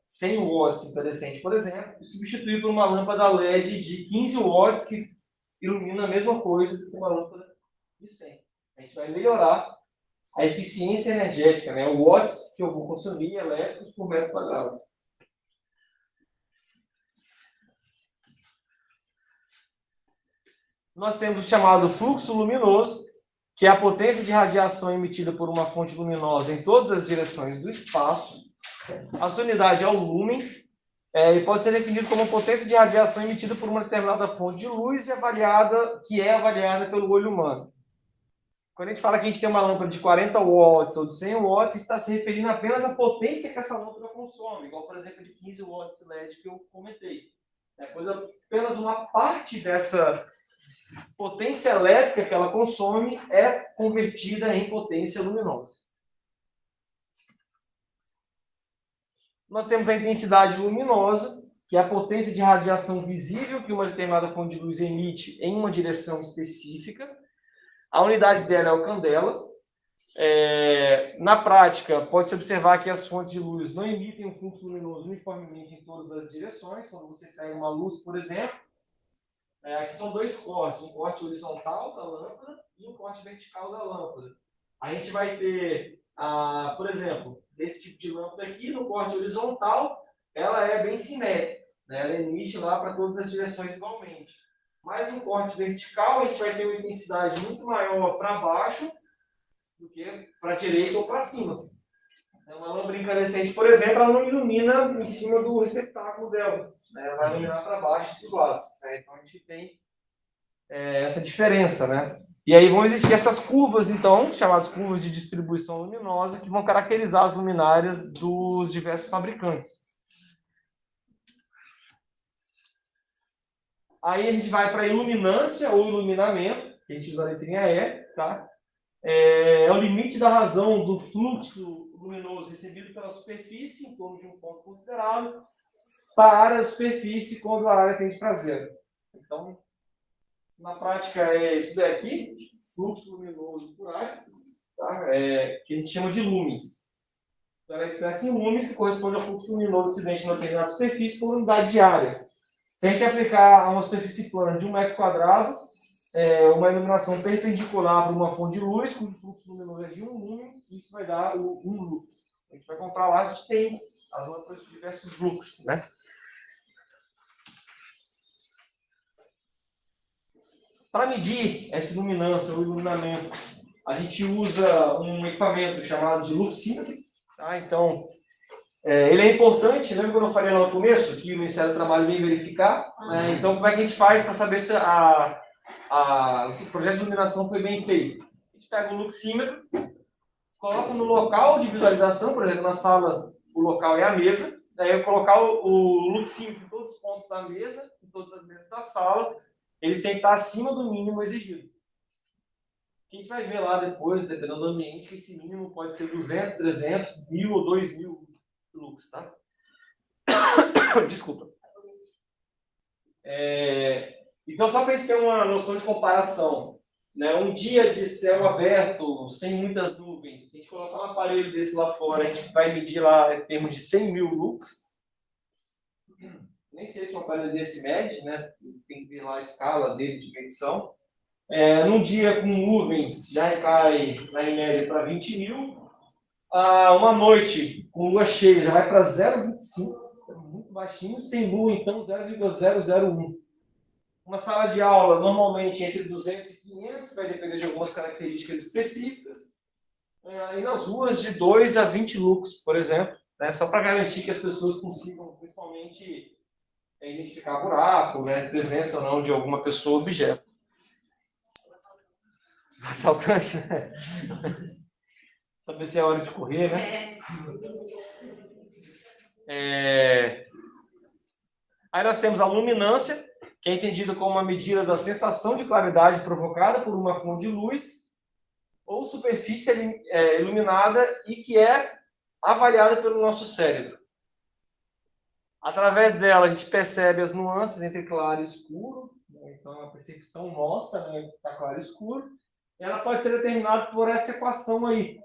100 watts incandescente, por exemplo, e substituir por uma lâmpada LED de 15 watts que ilumina a mesma coisa do que uma lâmpada de 100. A gente vai melhorar a eficiência energética, né? O watts que eu vou consumir elétricos por metro quadrado. Nós temos o chamado fluxo luminoso, que é a potência de radiação emitida por uma fonte luminosa em todas as direções do espaço. A sua unidade é o lumen, e pode ser definido como potência de radiação emitida por uma determinada fonte de luz que é avaliada pelo olho humano. Quando a gente fala que a gente tem uma lâmpada de 40 watts ou de 100 watts, a gente está se referindo apenas à potência que essa lâmpada consome, igual, por exemplo, de 15 watts LED que eu comentei. Pois apenas uma parte dessa potência elétrica que ela consome é convertida em potência luminosa. Nós temos a intensidade luminosa, que é a potência de radiação visível que uma determinada fonte de luz emite em uma direção específica. A unidade dela é o candela. Na prática, pode-se observar que as fontes de luz não emitem um fluxo luminoso uniformemente em todas as direções. Quando você pega uma luz, por exemplo, aqui são dois cortes, um corte horizontal da lâmpada e um corte vertical da lâmpada. A gente vai ter, por exemplo, desse tipo de lâmpada aqui, no corte horizontal, ela é bem simétrica, né? Ela emite lá para todas as direções igualmente. Mas no corte vertical, a gente vai ter uma intensidade muito maior para baixo do que para a direita ou para cima. Uma lâmpada incandescente, por exemplo, ela não ilumina em cima do receptáculo dela, né? Ela vai iluminar para baixo e para os lados. Então a gente tem essa diferença, né? E aí vão existir essas curvas, então, chamadas curvas de distribuição luminosa, que vão caracterizar as luminárias dos diversos fabricantes. Aí a gente vai para a iluminância ou iluminamento, que a gente usa a letrinha E, tá? É o limite da razão do fluxo luminoso recebido pela superfície, em torno de um ponto considerável, para a superfície quando o área tende para zero. Então, na prática, é isso daqui, fluxo luminoso por área, tá? Que a gente chama de lumens. Então, ela é expressa em lumens, que corresponde ao fluxo luminoso incidente numa determinada superfície por unidade de área. Se a gente aplicar a uma superfície plana de 1 metro quadrado, uma iluminação perpendicular para uma fonte de luz, cujo fluxo luminoso é de 1 lumen, isso vai dar o 1 lux. A gente vai comprar lá, a gente tem as lâmpadas de diversos lux, né? Para medir essa iluminância ou iluminamento, a gente usa um equipamento chamado de luxímetro. Tá? Então, ele é importante, lembra quando eu falei lá no começo que o Ministério do Trabalho vem verificar? Então, como é que a gente faz para saber se o projeto de iluminação foi bem feito? A gente pega o luxímetro, coloca no local de visualização, por exemplo, na sala, o local é a mesa, daí eu colocar o luxímetro em todos os pontos da mesa, em todas as mesas da sala, eles têm que estar acima do mínimo exigido. A gente vai ver lá depois, dependendo do ambiente, que esse mínimo pode ser 200, 300, 1.000 ou 2.000 lux, tá? Desculpa. Então, só para a gente ter uma noção de comparação, né? Um dia de céu aberto, sem muitas nuvens, se a gente colocar um aparelho desse lá fora, a gente vai medir lá em termos de 100.000 lux. Nem sei se um aparelho desse mede, né? Tem que ver lá a escala dele de medição. Num dia com nuvens, já recai, na média, para 20.000. Uma noite com lua cheia já vai para 0,25, muito baixinho. Sem lua, então, 0,001. Uma sala de aula, normalmente, entre 200 e 500, vai depender de algumas características específicas. E nas ruas, de 2 a 20 lux, por exemplo, né, só para garantir que as pessoas consigam, principalmente, identificar buraco, né, presença ou não de alguma pessoa ou objeto. Assaltante, né? Saber se é hora de correr, né? Aí nós temos a luminância, que é entendida como uma medida da sensação de claridade provocada por uma fonte de luz ou superfície iluminada e que é avaliada pelo nosso cérebro. Através dela, a gente percebe as nuances entre claro e escuro. Né? Então, a percepção nossa, né, está claro e escuro. E ela pode ser determinada por essa equação aí,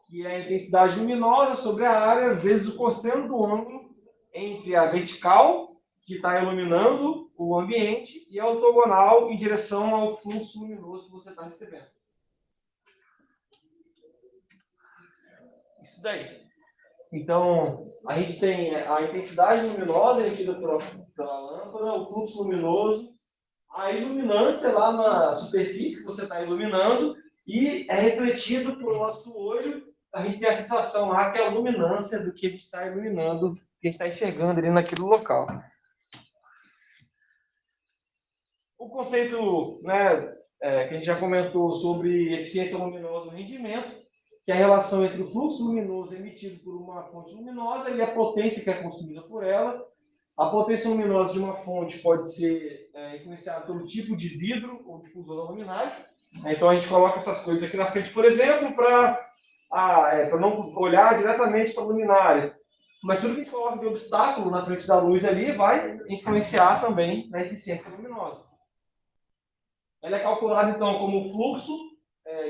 que é a intensidade luminosa sobre a área vezes o cosseno do ângulo entre a vertical, que está iluminando o ambiente, e a ortogonal em direção ao fluxo luminoso que você está recebendo. Isso daí. Então, a gente tem a intensidade luminosa emitida pela lâmpada, o fluxo luminoso, a iluminância lá na superfície que você está iluminando e é refletido pelo nosso olho. A gente tem a sensação lá que é a luminância do que a gente está iluminando, que a gente está enxergando ali naquele local. O conceito, né, que a gente já comentou sobre eficiência luminosa e rendimento, que é a relação entre o fluxo luminoso emitido por uma fonte luminosa e a potência que é consumida por ela. A potência luminosa de uma fonte pode ser influenciada pelo tipo de vidro ou difusor luminário. Então a gente coloca essas coisas aqui na frente, por exemplo, para não olhar diretamente para a luminária. Mas tudo que a gente coloca de obstáculo na frente da luz ali vai influenciar também na eficiência luminosa. Ela é calculada então como o fluxo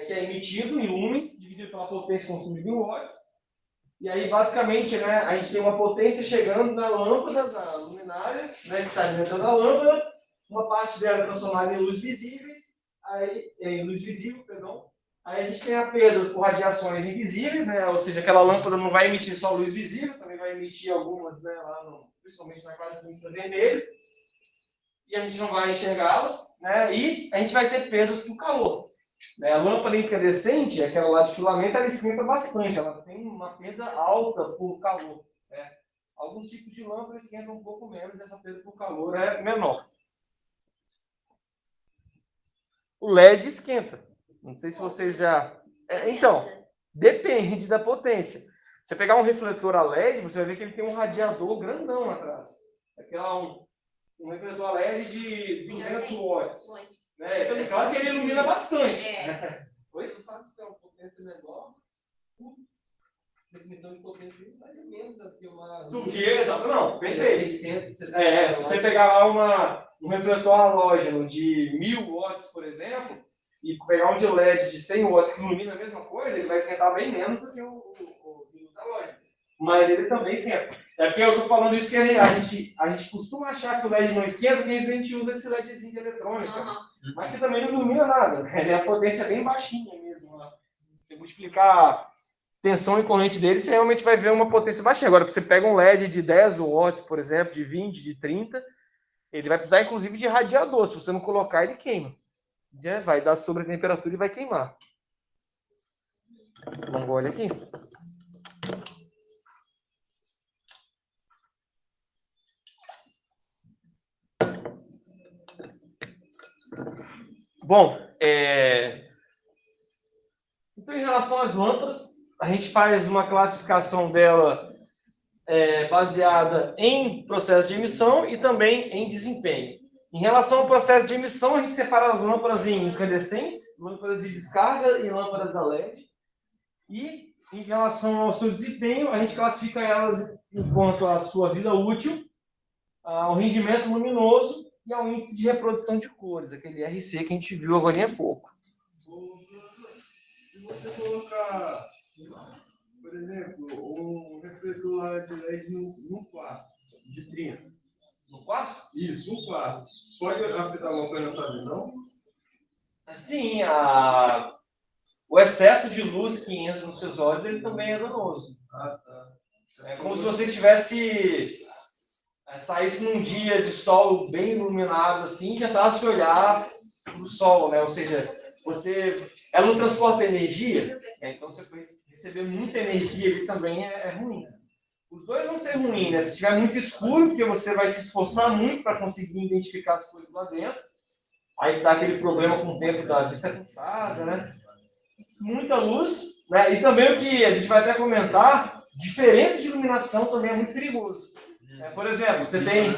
que é emitido em lumens, dividido pela potência consumida em watts. E aí, basicamente, né, a gente tem uma potência chegando na lâmpada, na luminária, né, que está alimentando a lâmpada, uma parte dela é transformada em luz visíveis, em luz visível, perdão. Aí a gente tem a perda por radiações invisíveis, né, ou seja, aquela lâmpada não vai emitir só luz visível, também vai emitir algumas, né, principalmente na classe do infravermelho, e a gente não vai enxergá-las, né, e a gente vai ter perdas por calor. A lâmpada incandescente, aquela lá de filamento, ela esquenta bastante, ela tem uma perda alta por calor. Né? Alguns tipos de lâmpada esquentam um pouco menos, essa perda por calor é menor. O LED esquenta. Não sei se vocês já... Então, depende da potência. Se você pegar um refletor a LED, você vai ver que ele tem um radiador grandão atrás. Um refletor a LED de 200 watts. É claro que ele ilumina bastante. Oi? O fato de ter uma potência menor, definição de potência varia menos do que uma... Exato, não, perfeito. 600, se você pegar lá um refletor halógeno de 1000 watts, por exemplo, e pegar um de LED de 100 watts que ilumina a mesma coisa, ele vai esquentar bem menos do que o luz halógeno. Mas ele também esquenta. É porque eu estou falando isso porque a gente costuma achar que o LED não esquenta, porque a gente usa esse LEDzinho de eletrônica. Mas que também não ilumina nada. Ele é a potência bem baixinha mesmo. Né? Se você multiplicar tensão e corrente dele, você realmente vai ver uma potência baixinha. Agora, você pega um LED de 10 watts, por exemplo, de 20, de 30, ele vai precisar, inclusive, de radiador. Se você não colocar, ele queima. Vai dar sobretemperatura e vai queimar. Dá um gole aqui. Bom, então em relação às lâmpadas, a gente faz uma classificação dela baseada em processo de emissão e também em desempenho. Em relação ao processo de emissão, a gente separa as lâmpadas em incandescentes, lâmpadas de descarga e lâmpadas a LED. E em relação ao seu desempenho, a gente classifica elas enquanto a sua vida útil, ao rendimento luminoso e ao índice de reprodução de cores, aquele RC que a gente viu agora há pouco. Se você colocar, por exemplo, um refletor de LED no quarto, de 30. No quarto? Isso, no quarto. Pode afetar alguma coisa na sua visão? Sim, o excesso de luz que entra nos seus olhos, ele também é danoso. Ah, tá. É como se você tivesse saísse num dia de sol bem iluminado assim, e tentasse olhar para o sol, né? Ou seja, ela não transporta energia, né? Então você vai receber muita energia ali também é ruim. Os dois vão ser ruins, né? Se estiver muito escuro, porque você vai se esforçar muito para conseguir identificar as coisas lá dentro, aí está aquele problema com o tempo da vista cansada, né? Muita luz, né? E também o que a gente vai até comentar, diferença de iluminação também é muito perigoso. Por exemplo, você tem.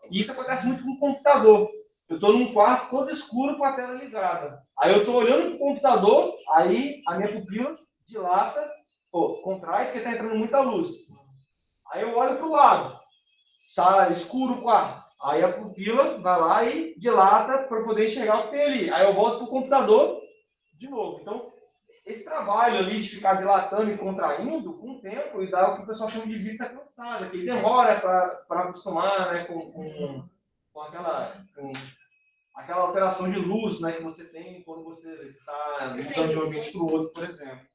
E isso acontece muito com o computador. Eu estou num quarto todo escuro com a tela ligada. Aí eu estou olhando para o computador, aí a minha pupila dilata, contrai porque está entrando muita luz. Aí eu olho para o lado, está escuro o quarto. Aí a pupila vai lá e dilata para poder enxergar o que tem ali. Aí eu volto para o computador de novo. Então, esse trabalho ali de ficar dilatando e contraindo com o tempo e dá o que o pessoal chama de vista cansada, que demora para acostumar, né, com aquela alteração de luz, né, que você tem quando você está mudando de um ambiente para o outro, por exemplo.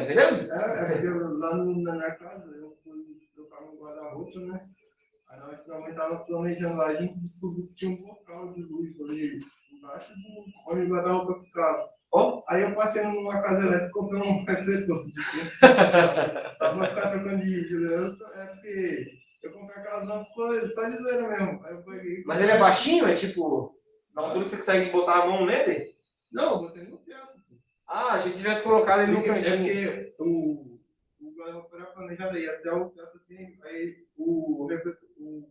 Beleza? Porque lá na minha casa, eu fui trocar um guarda-roupa, né? Aí nós também estávamos planejando lá, a gente descobriu que tinha um local de luz ali embaixo onde o guarda-roupa ficava. Aí eu passei numa casa elétrica e comprei um refletor de 500. Só pra ficar trocando de luz, é porque eu comprei aquelas lâmpadas só de zoeira mesmo. Aí eu peguei. Mas ele é baixinho? É tipo, na altura que você consegue botar a mão nele? Não, eu botei no teto. Ah, a gente tivesse colocado ele no cantinho. É porque o guarda-roupa era planejado aí, até o teto assim, aí o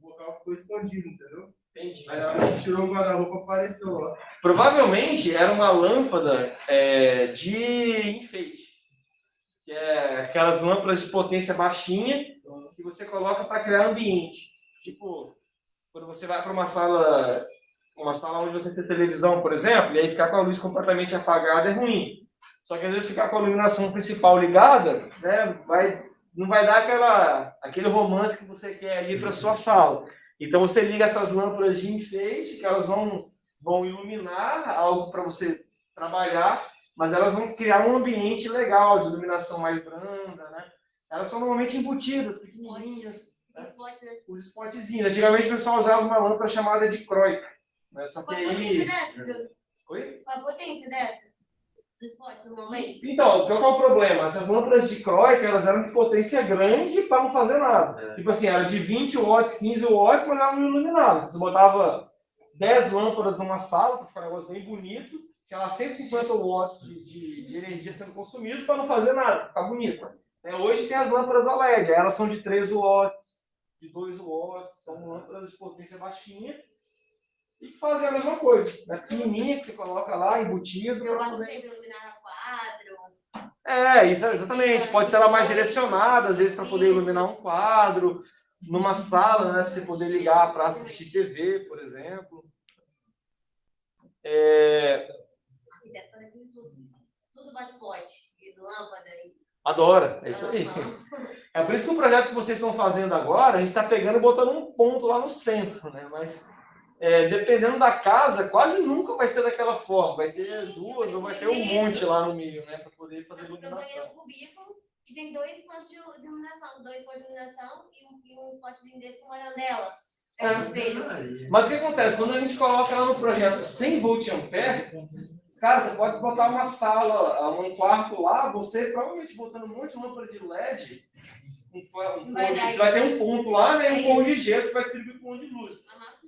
bocal ficou escondido, entendeu? Entendi. Aí a gente tirou o guarda-roupa, apareceu lá. Provavelmente era uma lâmpada de enfeite. Que é aquelas lâmpadas de potência baixinha que você coloca para criar ambiente. Tipo, quando você vai para uma sala onde você tem televisão, por exemplo, e aí ficar com a luz completamente apagada é ruim. Só que às vezes ficar com a iluminação principal ligada, né, não vai dar aquele romance que você quer ali para sua sala. Então você liga essas lâmpadas de enfeite, que elas vão iluminar algo para você trabalhar, mas elas vão criar um ambiente legal de iluminação mais branda, né? Elas são normalmente embutidas, pequenininhas. Os spotzinhos. Antigamente o pessoal usava uma lâmpada chamada de croica. Né? Só que Qual a potência dessa? Oi? Qual a potência dessa? Dos potes, normalmente? Então, qual que é o problema? Essas lâmpadas de croica, elas eram de potência grande para não fazer nada. Tipo assim, era de 20 watts, 15 watts, mas ela não iluminava. Você botava 10 lâmpadas numa sala, para ficar um negócio bem bonito, tinha lá 150 watts de energia sendo consumido para não fazer nada, para ficar bonito. Hoje tem as lâmpadas a LED, elas são de 3 watts, de 2 watts, são lâmpadas de potência baixinha e que fazem a mesma coisa, né? Pequenininha que você coloca lá, embutido. Eu gosto de iluminar quadro. Isso, exatamente. Pode ser ela mais direcionada, às vezes, para poder iluminar um quadro, numa sala, né? Para você poder ligar para assistir TV, por exemplo. Tudo bate spot, lâmpada e... Adora, é isso aí. É por isso que o projeto que vocês estão fazendo agora, a gente está pegando e botando um ponto lá no centro, né? Mas dependendo da casa, quase nunca vai ser daquela forma. Vai ter duas ou vai ter um monte lá no meio, né? Para poder fazer iluminação. Eu ganhei um cubículo e tem 2 pontos de iluminação. 2 pontos de iluminação e um potezinho desse com uma janela. Mas o que acontece? Quando a gente coloca lá no projeto 100 volt ampere, cara, você pode botar uma sala, um quarto lá, você provavelmente botando um monte de lâmpada de LED, você vai ter um ponto lá, né, um pão de gesso, vai distribuir um pão de luz.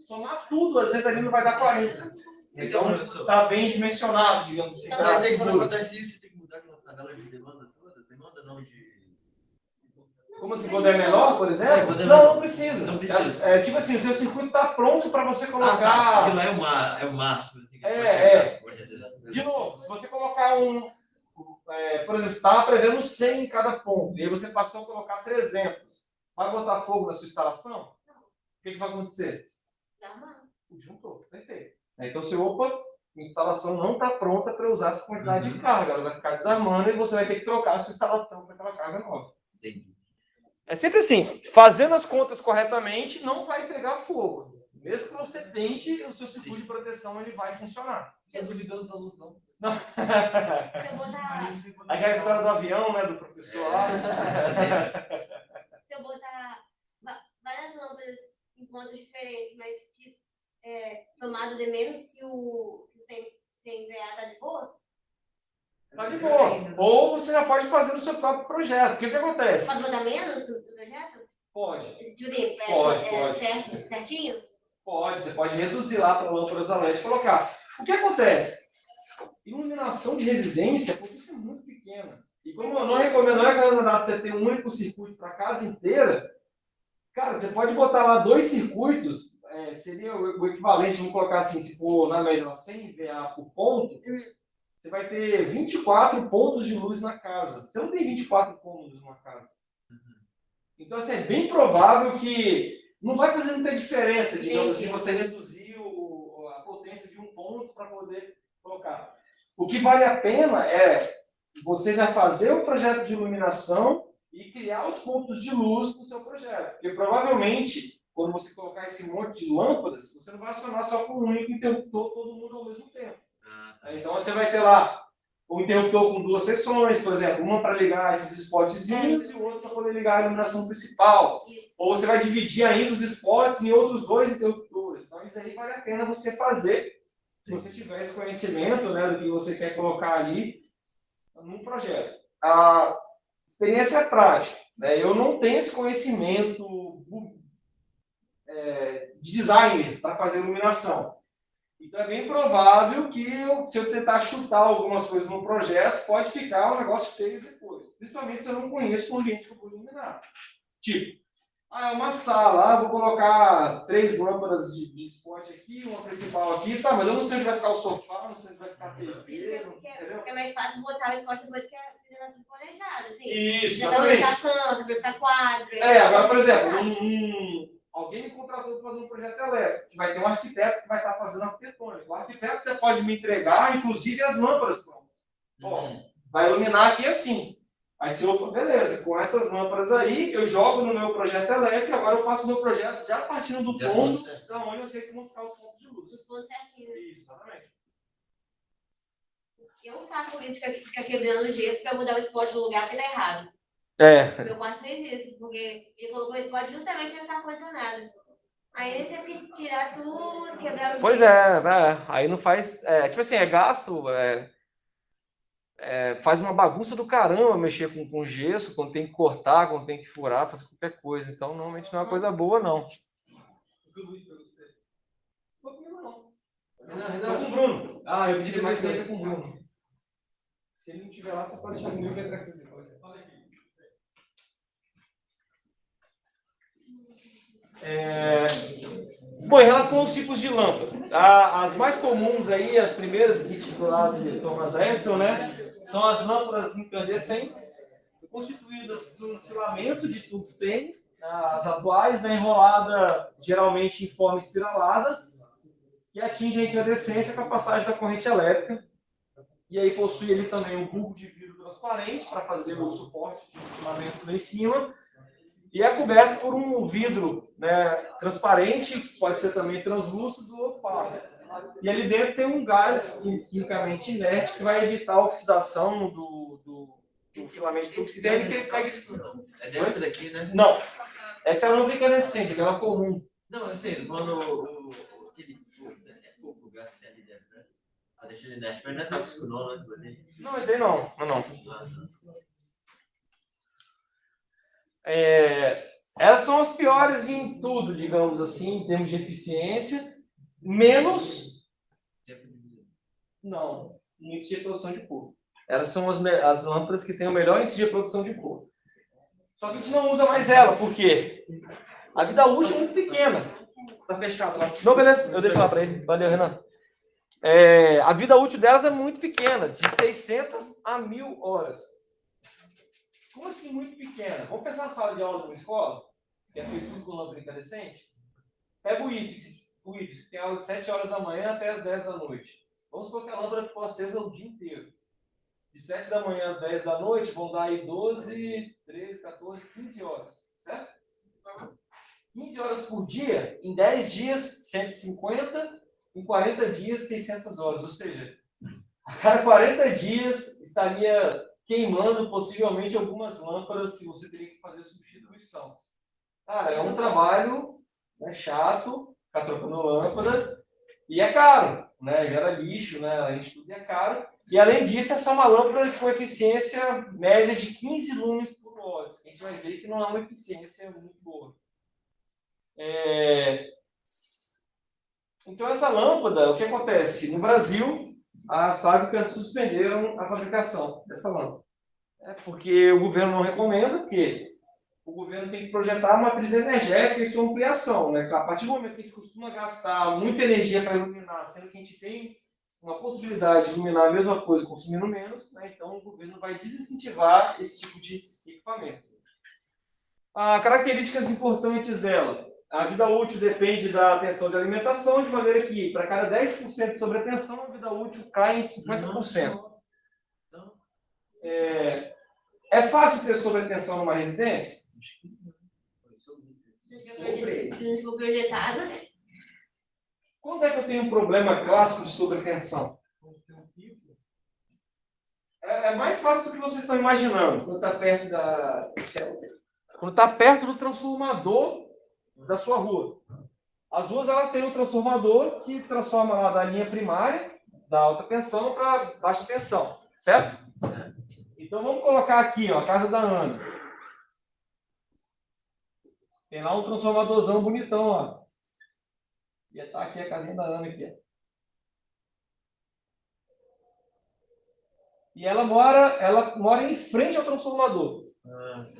Somar tudo, às vezes ali não vai dar 40. Então, está bem dimensionado, digamos assim. Mas aí quando acontece isso, você tem que mudar aquela tabela de demanda toda? Demanda não de... Como assim, quando é menor, por exemplo? Não precisa. Não precisa. Tipo assim, o seu circuito está pronto para você colocar... Aquilo lá é o máximo. Assim, De novo, se você colocar por exemplo, você estava prevendo 100 em cada ponto, e aí você passou a colocar 300. Vai botar fogo na sua instalação? O que vai acontecer? Juntou, perfeito. Então, a instalação não está pronta para usar essa quantidade de carga. Ela vai ficar desarmando e você vai ter que trocar a sua instalação para aquela carga nova. É sempre assim, fazendo as contas corretamente, não vai pegar fogo. Mesmo que você tente, o seu circuito de proteção ele vai funcionar. Você duvidando da luz, não? Não. Se eu botar, Aquela história do avião, né, do professor lá. se eu botar várias lâmpadas em pontos diferentes, mas que tomado de menos que o sem VA tá de boa, Tá de boa. Ou você já pode fazer no seu próprio projeto. Porque o que acontece? pode botar menos no projeto? Pode. Tipo assim, Pode. certinho? Pode. Você pode reduzir lá para lâmpadas a LED e colocar. O que acontece? Iluminação de residência, porque isso é muito pequena. E como eu não recomendo você ter um único circuito para a casa inteira, cara, você pode botar lá 2 circuitos, seria o equivalente, vamos colocar assim, se for na média 100 VA por ponto, você vai ter 24 pontos de luz na casa. Você não tem 24 cômodos numa casa. Então, assim, é bem provável que não vai fazer muita diferença, digamos assim, você reduzir a potência de um ponto para poder colocar. O que vale a pena é você já fazer o projeto de iluminação e criar os pontos de luz no seu projeto. Porque provavelmente, quando você colocar esse monte de lâmpadas, você não vai acionar só com um único interruptor todo mundo ao mesmo tempo. Então você vai ter lá um interruptor com 2 seções, por exemplo, uma para ligar esses spotzinhos e o outro para poder ligar a iluminação principal. Isso. Ou você vai dividir ainda os spots em outros 2 interruptores. Então isso aí vale a pena você fazer, se você tiver esse conhecimento, né, do que você quer colocar ali num projeto. A experiência é prática, né? Eu não tenho esse conhecimento de designer para fazer iluminação. Então é bem provável que se eu tentar chutar algumas coisas no projeto, pode ficar um negócio feio depois. Principalmente se eu não conheço o ambiente que eu vou iluminar. Tipo, é uma sala, vou colocar 3 lâmpadas de spot aqui, uma principal aqui, tá, mas eu não sei onde vai ficar o sofá, não sei onde vai ficar a TV, entendeu? É mais fácil botar o esporte depois que é tudo planejado, assim. Isso, Já vai exatamente. ficar canto, vai ficar quadro. Agora, por exemplo, alguém me contratou para fazer um projeto elétrico, que vai ter um arquiteto que vai estar fazendo arquitetônico. O arquiteto você pode me entregar, inclusive, as lâmpadas prontas. Vai iluminar aqui assim. Aí se eu, beleza, com essas lâmpadas aí, eu jogo no meu projeto elétrico, agora eu faço o meu projeto já partindo do ponto da onde eu sei que vão ficar os pontos de luz. Os pontos certinhos. Isso, exatamente. Eu saco isso, fica quebrando gesso pra mudar o spot do lugar que dá errado. Meu quarto fez isso, porque ele colocou o spot justamente pra ficar condicionado. Aí ele teve que tirar tudo, quebrar o Pois gesso. aí não faz. Tipo assim, é gasto. Faz uma bagunça do caramba mexer com gesso, quando tem que cortar, quando tem que furar, fazer qualquer coisa. Então, normalmente não é uma coisa boa, não. O que o Luiz perguntou pra você? Não comigo, não. Renan, Com o Bruno. Eu pedi Pedi mais mais coisa com o Bruno. Se ele não estiver lá, você pode deixar comigo que é tranquilo depois. Bom, em relação aos tipos de lâmpada, as mais comuns aí, as primeiras aqui tituladas de Thomas Edison, né, são as lâmpadas incandescentes, constituídas por um filamento de tungstênio, as atuais, né, enrolada geralmente em forma espiralada, que atinge a incandescência com a passagem da corrente elétrica. E aí possui ali também um bulbo de vidro transparente para fazer o suporte de filamentos lá em cima. E é coberto por um vidro, né, transparente, pode ser também translúcido ou opaco. E ali dentro tem um gás quimicamente inerte que vai evitar a oxidação do filamento tungstênio que ele pega isso. É dessa daqui, né? Não, essa é a lâmpada incandescente, aquela comum. Não, eu sei, quando aquele fogo, o gás que tem ali dentro, né? Deixa ele inerte, mas não é tóxico não, né? Não, mas aí não. Elas são as piores em tudo, digamos assim, em termos de eficiência, menos índice de produção de cor. Elas são as lâmpadas que têm o melhor índice de produção de cor. Só que a gente não usa mais ela, por quê? A vida útil é muito pequena. tá fechado lá. Não, beleza, eu deixo lá para ele. Valeu, Renan. A vida útil delas é muito pequena, de 600 a 1000 horas. Como assim muito pequena? Vamos pensar na sala de aula de uma escola, que é feito tudo com lâmpada incandescente? Pega o IFES, que tem aula de 7 horas da manhã até as 10 da noite. Vamos supor que a lâmpada ficou acesa o dia inteiro. De 7 da manhã às 10 da noite, vão dar aí 12, 13, 14, 15 horas, certo? 15 horas por dia, em 10 dias, 150, em 40 dias, 600 horas. Ou seja, a cada 40 dias estaria queimando possivelmente algumas lâmpadas se você teria que fazer substituição. Cara, é um trabalho, né, chato, ficar trocando lâmpada, e é caro, né? Gera lixo, né? A gente tudo é caro. E além disso, é só uma lâmpada com eficiência média de 15 lúmenes por hora. A gente vai ver que não é uma eficiência muito boa. Então, essa lâmpada, o que acontece? No Brasil, as fábricas suspenderam a fabricação dessa lâmpada. Porque o governo não recomenda, porque o governo tem que projetar uma matriz energética e sua ampliação. Né? A partir do momento que a gente costuma gastar muita energia para iluminar, sendo que a gente tem uma possibilidade de iluminar a mesma coisa consumindo menos, né? Então o governo vai desincentivar esse tipo de equipamento. Características importantes dela. A vida útil depende da atenção de alimentação, de maneira que, para cada 10% de sobreatenção, a vida útil cai em 50%. É fácil ter sobreatenção numa residência? Se não for projetado, Quando é que eu tenho um problema clássico de sobreatenção? É mais fácil do que vocês estão imaginando. Quando está perto da... Quando está perto do transformador da sua rua. As ruas elas têm um transformador que transforma lá da linha primária, da alta tensão, para baixa tensão. Certo? Então vamos colocar aqui, ó, a casa da Ana. Tem lá um transformadorzão bonitão, ó. Ia estar aqui a casinha da Ana aqui. E ela mora em frente ao transformador.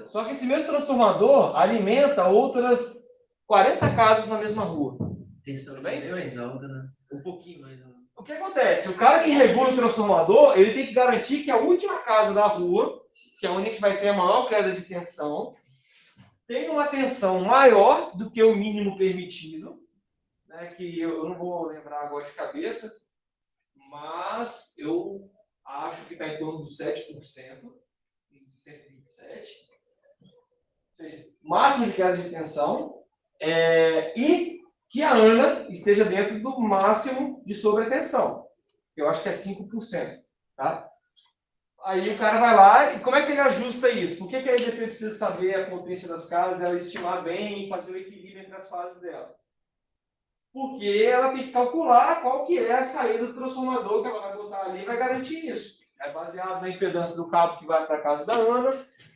Só que esse mesmo transformador alimenta outras 40 casas na mesma rua. Tensão bem mais alta, né? Um pouquinho mais alta. O que acontece? O cara que regula o transformador, ele tem que garantir que a última casa da rua, que é onde a gente vai ter a maior queda de tensão, tem uma tensão maior do que o mínimo permitido, né, que eu não vou lembrar agora de cabeça, mas eu acho que está em torno dos 7%, 127%. Ou seja, máximo de queda de tensão, e que a Ana esteja dentro do máximo de sobretensão, que eu acho que é 5%. Tá? Aí o cara vai lá, e como é que ele ajusta isso? Por que a EDP precisa saber a potência das casas, ela estimar bem e fazer o equilíbrio entre as fases dela? Porque ela tem que calcular qual que é a saída do transformador que ela vai botar ali e vai garantir isso. É baseado na impedância do cabo que vai para a casa da Ana,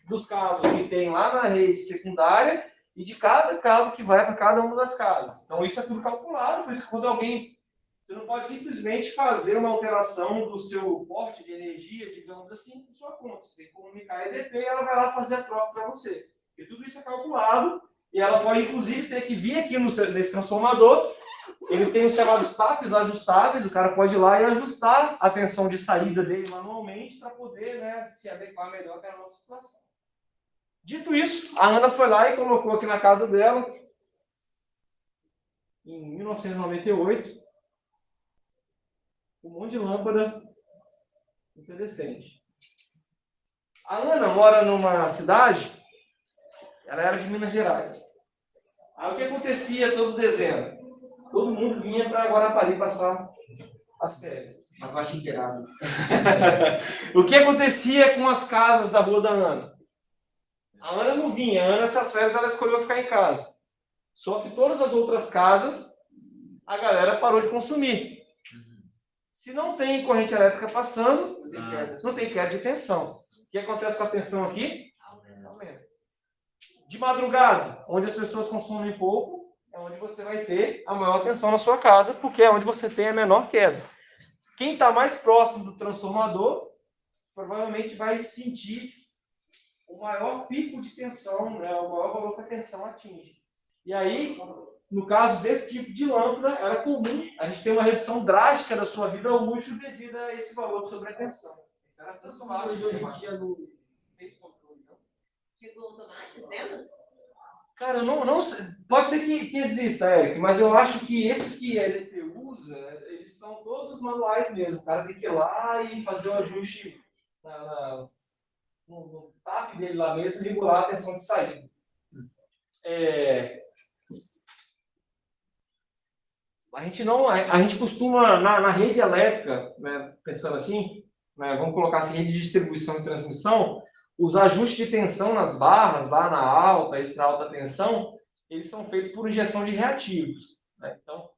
dos cabos que tem lá na rede secundária e de cada cabo que vai para cada uma das casas. Então isso é tudo calculado, por isso que quando alguém... Você não pode simplesmente fazer uma alteração do seu porte de energia, digamos assim, por sua conta. Você tem que comunicar a EDP e ela vai lá fazer a troca para você. E tudo isso é calculado e ela pode, inclusive, ter que vir aqui nesse transformador. Ele tem os chamados TAPs ajustáveis, o cara pode ir lá e ajustar a tensão de saída dele manualmente para poder, né, se adequar melhor àquela nova situação. Dito isso, a Ana foi lá e colocou aqui na casa dela, em 1998, um monte de lâmpada incandescente. A Ana mora numa cidade, ela era de Minas Gerais. Aí o que acontecia todo dezembro? Todo mundo vinha para Guarapari passar as férias. A faixa inteirada. O que acontecia com as casas da rua da Ana? A Ana não vinha. A Ana, essas férias, ela escolheu ficar em casa. Só que todas as outras casas, a galera parou de consumir. Se não tem corrente elétrica passando, não tem queda de tensão. O que acontece com a tensão aqui? Aumenta. De madrugada, onde as pessoas consomem pouco, é onde você vai ter a maior tensão na sua casa, porque é onde você tem a menor queda. Quem está mais próximo do transformador, provavelmente vai sentir o maior pico de tensão, né, o maior valor que a tensão atinge. E aí, no caso desse tipo de lâmpada, era comum a gente ter uma redução drástica da sua vida útil devido a esse valor de sobretensão. Era transformado hoje em dia nesse controle. Tipo automático, lembra? Cara, não sei. Pode ser que exista, Eric, mas eu acho que esses que a EDP usa, eles são todos manuais mesmo. O cara tem que ir lá e fazer o ajuste no TAP dele lá mesmo e regular a tensão de saída. a gente costuma, na rede elétrica, né, pensando assim, né, vamos colocar assim, rede de distribuição e transmissão, os ajustes de tensão nas barras, lá na alta, extra alta tensão, eles são feitos por injeção de reativos. Né? Então,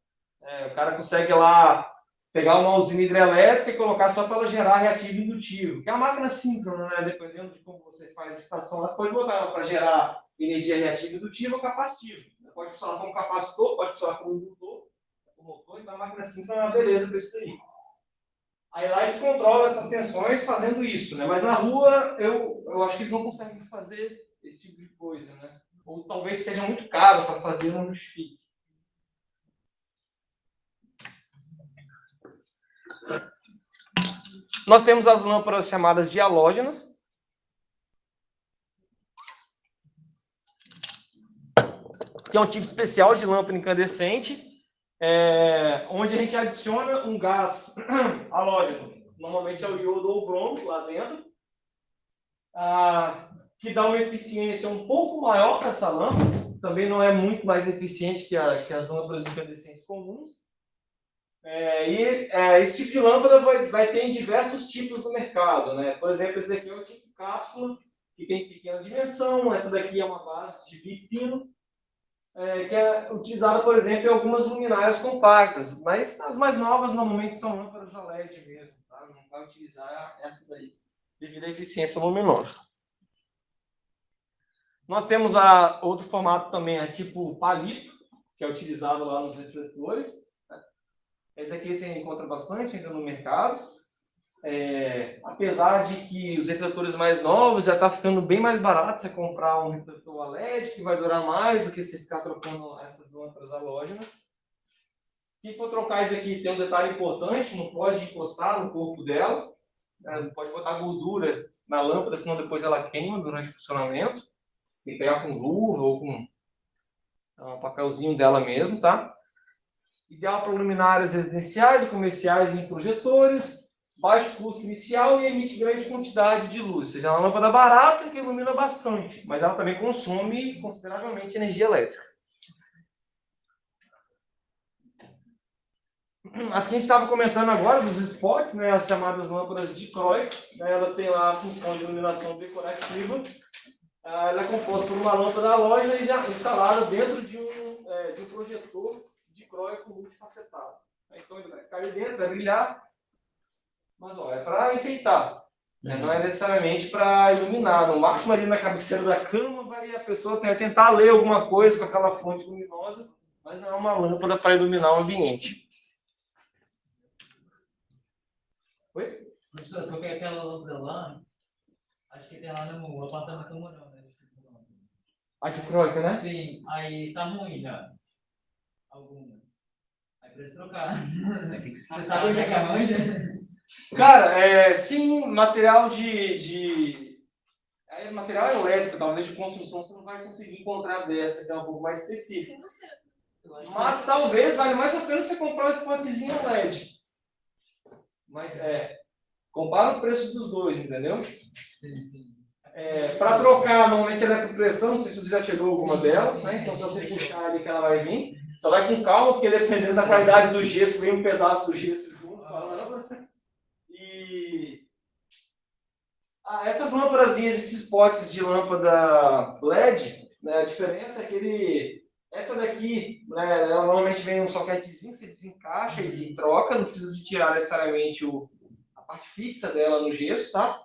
o cara consegue lá pegar uma usina hidrelétrica e colocar só para ela gerar reativo indutivo, que é a máquina síncrona, né? Dependendo de como você faz a estação, você pode botar ela para gerar energia reativa indutiva ou capacitiva. Pode funcionar como capacitor, pode funcionar como indutor, como motor, então a máquina síncrona é uma beleza para isso aí. Aí lá eles controlam essas tensões fazendo isso, né? Mas na rua eu acho que eles não conseguem fazer esse tipo de coisa, né? Ou talvez seja muito caro para fazer, não justifique. Nós temos as lâmpadas chamadas de halógenas. Que é um tipo especial de lâmpada incandescente, onde a gente adiciona um gás halógeno. Normalmente é o iodo ou o bromo lá dentro, que dá uma eficiência um pouco maior para essa lâmpada. Também não é muito mais eficiente que as lâmpadas incandescentes comuns. Esse tipo de lâmpada vai ter em diversos tipos no mercado, né? Por exemplo, esse aqui é o tipo cápsula, que tem pequena dimensão. Essa daqui é uma base de bipino, que é utilizada, por exemplo, em algumas luminárias compactas. Mas as mais novas, normalmente, são lâmpadas a LED mesmo. Tá? Não vai utilizar essa daí, devido à eficiência luminosa. Nós temos outro formato também, tipo palito, que é utilizado lá nos refletores. Esse aqui você encontra bastante ainda no mercado. Apesar de que os refletores mais novos já está ficando bem mais barato você comprar um refletor a LED, que vai durar mais do que você ficar trocando essas lâmpadas halógenas. Se for trocar isso aqui, tem um detalhe importante, não pode encostar no corpo dela, não pode botar gordura na lâmpada, senão depois ela queima durante o funcionamento. Tem que pegar com luva ou com um papelzinho dela mesmo, tá? Ideal para luminárias residenciais e comerciais em projetores, baixo custo inicial e emite grande quantidade de luz. Ou seja, é uma lâmpada barata que ilumina bastante, mas ela também consome consideravelmente energia elétrica. As que a gente estava comentando agora, dos spots, né, as chamadas lâmpadas dicróicas, né, elas têm lá a função de iluminação decorativa. Ela é composta por uma lâmpada halógena e já instalada dentro de um projetor dicróico multifacetado. Então ele vai ficar ali dentro, vai brilhar, mas é para enfeitar. Não é necessariamente para iluminar. No máximo ali na cabeceira da cama, vai a pessoa tentar ler alguma coisa com aquela fonte luminosa, mas não é uma lâmpada para iluminar o ambiente. Oi? Professor, eu coloquei aquela lâmpada lá, acho que tem lá no apartamento que eu moro, né? A dicróica, né? Sim, aí tá ruim já. Algumas. Aí precisa trocar. Você sabe onde é que arranja? Cara, sim, material material elétrico, talvez de construção, você não vai conseguir encontrar dessa, que é um pouco mais específica. Mas talvez valha mais a pena você comprar um spotzinho LED. Mas compara o preço dos dois, entendeu? Sim. Para trocar, normalmente ela é com pressão, não sei se você já chegou alguma delas, né? Então se você puxar ali que ela vai vir, só vai com calma, porque dependendo da qualidade do gesso, vem um pedaço do gesso junto com a lâmpada. E essas lâmpadazinhas, esses potes de lâmpada LED, né, a diferença é que essa daqui, né, ela normalmente vem um soquetezinho, você desencaixa e troca, não precisa de tirar necessariamente a parte fixa dela no gesso, tá?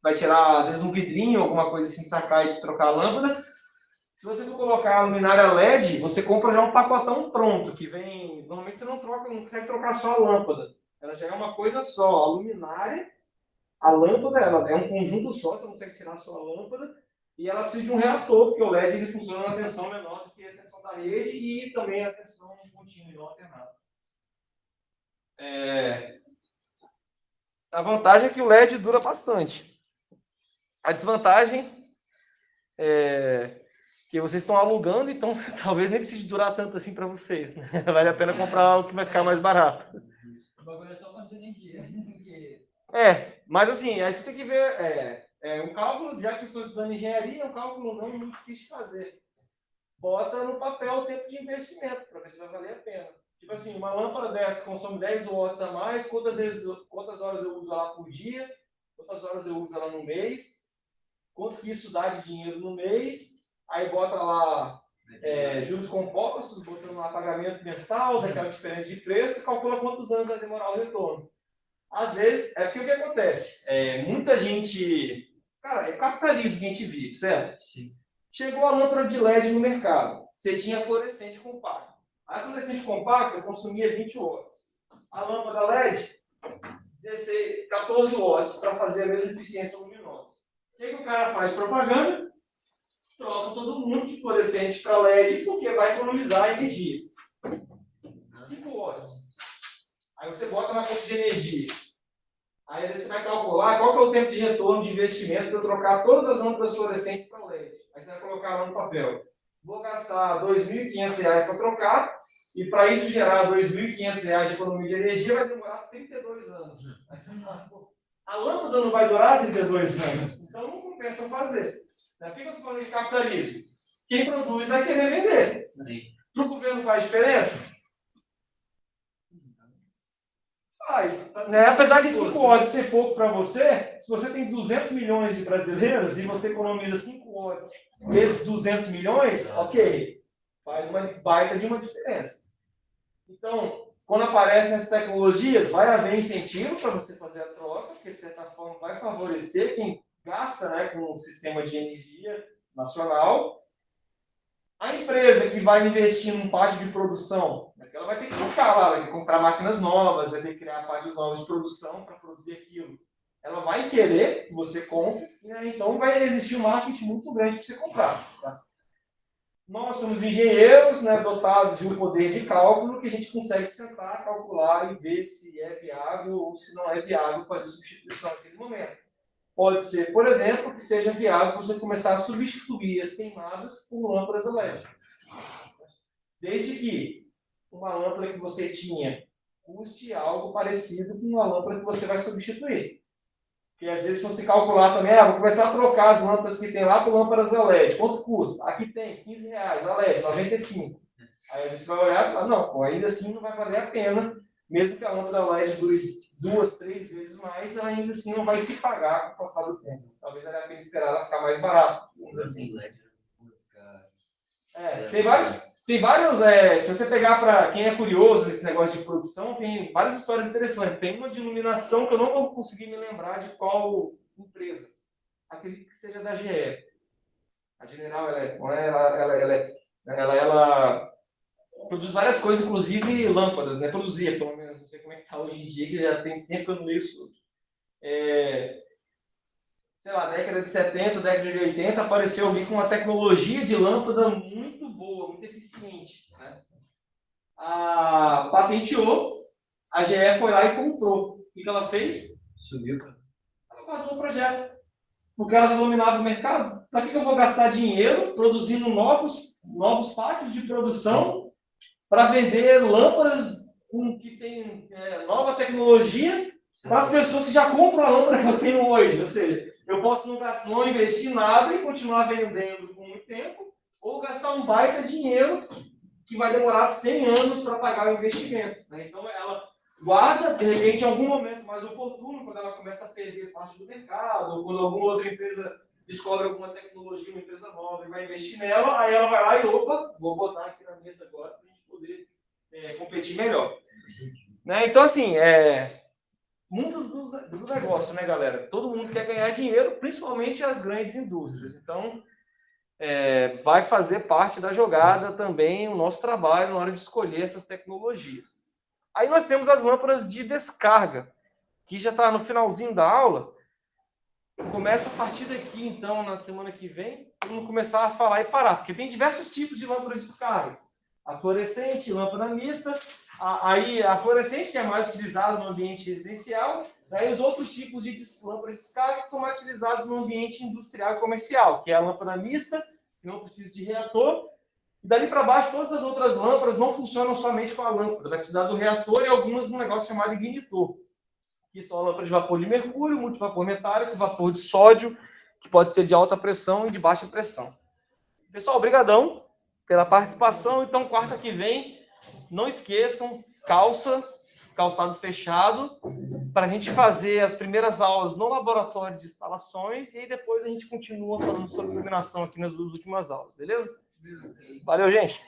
Vai tirar, às vezes, um vidrinho, alguma coisa assim, sacar e trocar a lâmpada. Se você for colocar a luminária LED, você compra já um pacotão pronto, que vem... Normalmente você não consegue trocar só a lâmpada. Ela já é uma coisa só. A luminária, a lâmpada, ela é um conjunto só, você não consegue tirar só a lâmpada. E ela precisa de um reator, porque o LED ele funciona na tensão menor do que a tensão da rede e também a tensão contínua, não alternada. A vantagem é que o LED dura bastante. A desvantagem é que vocês estão alugando, então talvez nem precise durar tanto assim para vocês. Né? Vale a pena comprar algo que vai ficar mais barato. O bagulho é só quando tem energia. Mas assim, aí você tem que ver... um cálculo, já que vocês estão estudando engenharia, é um cálculo não muito difícil de fazer. Bota no papel o tempo de investimento, para ver se vai valer a pena. Tipo assim, uma lâmpada dessa consome 10 watts a mais, quantas horas eu uso ela por dia, quantas horas eu uso ela no mês, quanto que isso dá de dinheiro no mês, aí bota lá juros compostos, botando lá pagamento mensal, daquela diferença de preço, e calcula quantos anos vai demorar o retorno. Às vezes, porque o que acontece? Muita gente... Cara, é capitalismo que a gente vive, certo? Sim. Chegou a lâmpada de LED no mercado. Você tinha fluorescente compacto. A fluorescente compacta consumia 20 watts. A lâmpada LED, 14 watts para fazer a mesma eficiência luminosa. O que o cara faz? Propaganda, troca todo mundo de fluorescente para LED porque vai economizar energia. 5 watts. Aí você bota na conta de energia. Aí às vezes você vai calcular qual que é o tempo de retorno de investimento para eu trocar todas as lâmpadas fluorescentes para LED. Aí você vai colocar lá no papel. Vou gastar R$ 2.500 para trocar, e para isso gerar R$ 2.500 de economia de energia vai demorar 32 anos. Aí você fala, pô, a lâmpada não vai durar 32 anos, então não compensa fazer. Por que eu estou falando de capitalismo? Quem produz vai querer vender. Sim. Para o governo faz diferença? Faz. Apesar de 5 watts ser pouco para você, se você tem 200 milhões de brasileiros e você economiza 5 watts vezes 200 milhões, ok. Faz uma baita de uma diferença. Então, quando aparecem essas tecnologias, vai haver incentivo para você fazer a troca, porque de certa forma vai favorecer quem gasta com o sistema de energia nacional. A empresa que vai investir num pátio de produção, ela vai ter que trocar lá, vai ter que comprar máquinas novas, vai ter que criar pátios novos de produção para produzir aquilo. Ela vai querer que você compre, então vai existir um marketing muito grande para você comprar. Tá? Nós somos engenheiros, dotados de um poder de cálculo que a gente consegue sentar, calcular e ver se é viável ou se não é viável fazer substituição naquele momento. Pode ser, por exemplo, que seja viável você começar a substituir as queimadas por lâmpadas LED. Desde que uma lâmpada que você tinha custe algo parecido com uma lâmpada que você vai substituir. Porque às vezes, se você calcular também, vou começar a trocar as lâmpadas que tem lá por lâmpadas LED. Quanto custa? Aqui tem R$15, a LED, 95. Aí você vai olhar e falar, não, ainda assim não vai valer a pena. Mesmo que a lâmpada LED dure 2, 3 vezes mais, ainda assim não vai se pagar com o passar do tempo. Talvez valha a pena esperar ela ficar mais barata. Assim. Tem vários. Se você pegar para quem é curioso nesse negócio de produção, tem várias histórias interessantes. Tem uma de iluminação que eu não vou conseguir me lembrar de qual empresa. Acredito que seja da GE. A General Electric. Ela produz várias coisas, inclusive lâmpadas, Produzia, pelo menos, não sei como é que está hoje em dia, que já tem tempo que eu não leio sobre. Sei lá, década de 70, década de 80, apareceu ali com uma tecnologia de lâmpada muito boa, muito eficiente. Patenteou, a GE foi lá e comprou. O que ela fez? Sumiu. Ela guardou o projeto. Porque ela já dominava o mercado. Para que eu vou gastar dinheiro produzindo novos pátios de produção para vender lâmpadas que tem nova tecnologia para as pessoas que já compram a lâmpada que eu tenho hoje? Ou seja, eu posso não investir nada e continuar vendendo por muito tempo, ou gastar um baita dinheiro que vai demorar 100 anos para pagar o investimento. Então, ela guarda, de repente, em algum momento mais oportuno, quando ela começa a perder parte do mercado, ou quando alguma outra empresa descobre alguma tecnologia, uma empresa nova e vai investir nela, aí ela vai lá e, vou botar aqui na mesa agora para a gente poder competir melhor. Então, assim, mundo do negócio, galera? Todo mundo quer ganhar dinheiro, principalmente as grandes indústrias. Então, vai fazer parte da jogada também o nosso trabalho na hora de escolher essas tecnologias. Aí nós temos as lâmpadas de descarga, que já está no finalzinho da aula. Começa a partir daqui, então, na semana que vem, vamos começar a falar e parar, porque tem diversos tipos de lâmpadas de descarga. A fluorescente, lâmpada mista, aí a fluorescente, que é mais utilizada no ambiente residencial, aí os outros tipos de lâmpadas de descarga que são mais utilizados no ambiente industrial e comercial, que é a lâmpada mista, que não precisa de reator, e dali para baixo todas as outras lâmpadas não funcionam somente com a lâmpada, vai precisar do reator e algumas num negócio chamado ignitor, que são lâmpadas de vapor de mercúrio, multivapor metálico, vapor de sódio, que pode ser de alta pressão e de baixa pressão. Pessoal, obrigadão pela participação. Então, quarta que vem, não esqueçam, calçado fechado, para a gente fazer as primeiras aulas no laboratório de instalações e aí depois a gente continua falando sobre iluminação aqui nas duas últimas aulas, beleza? Valeu, gente!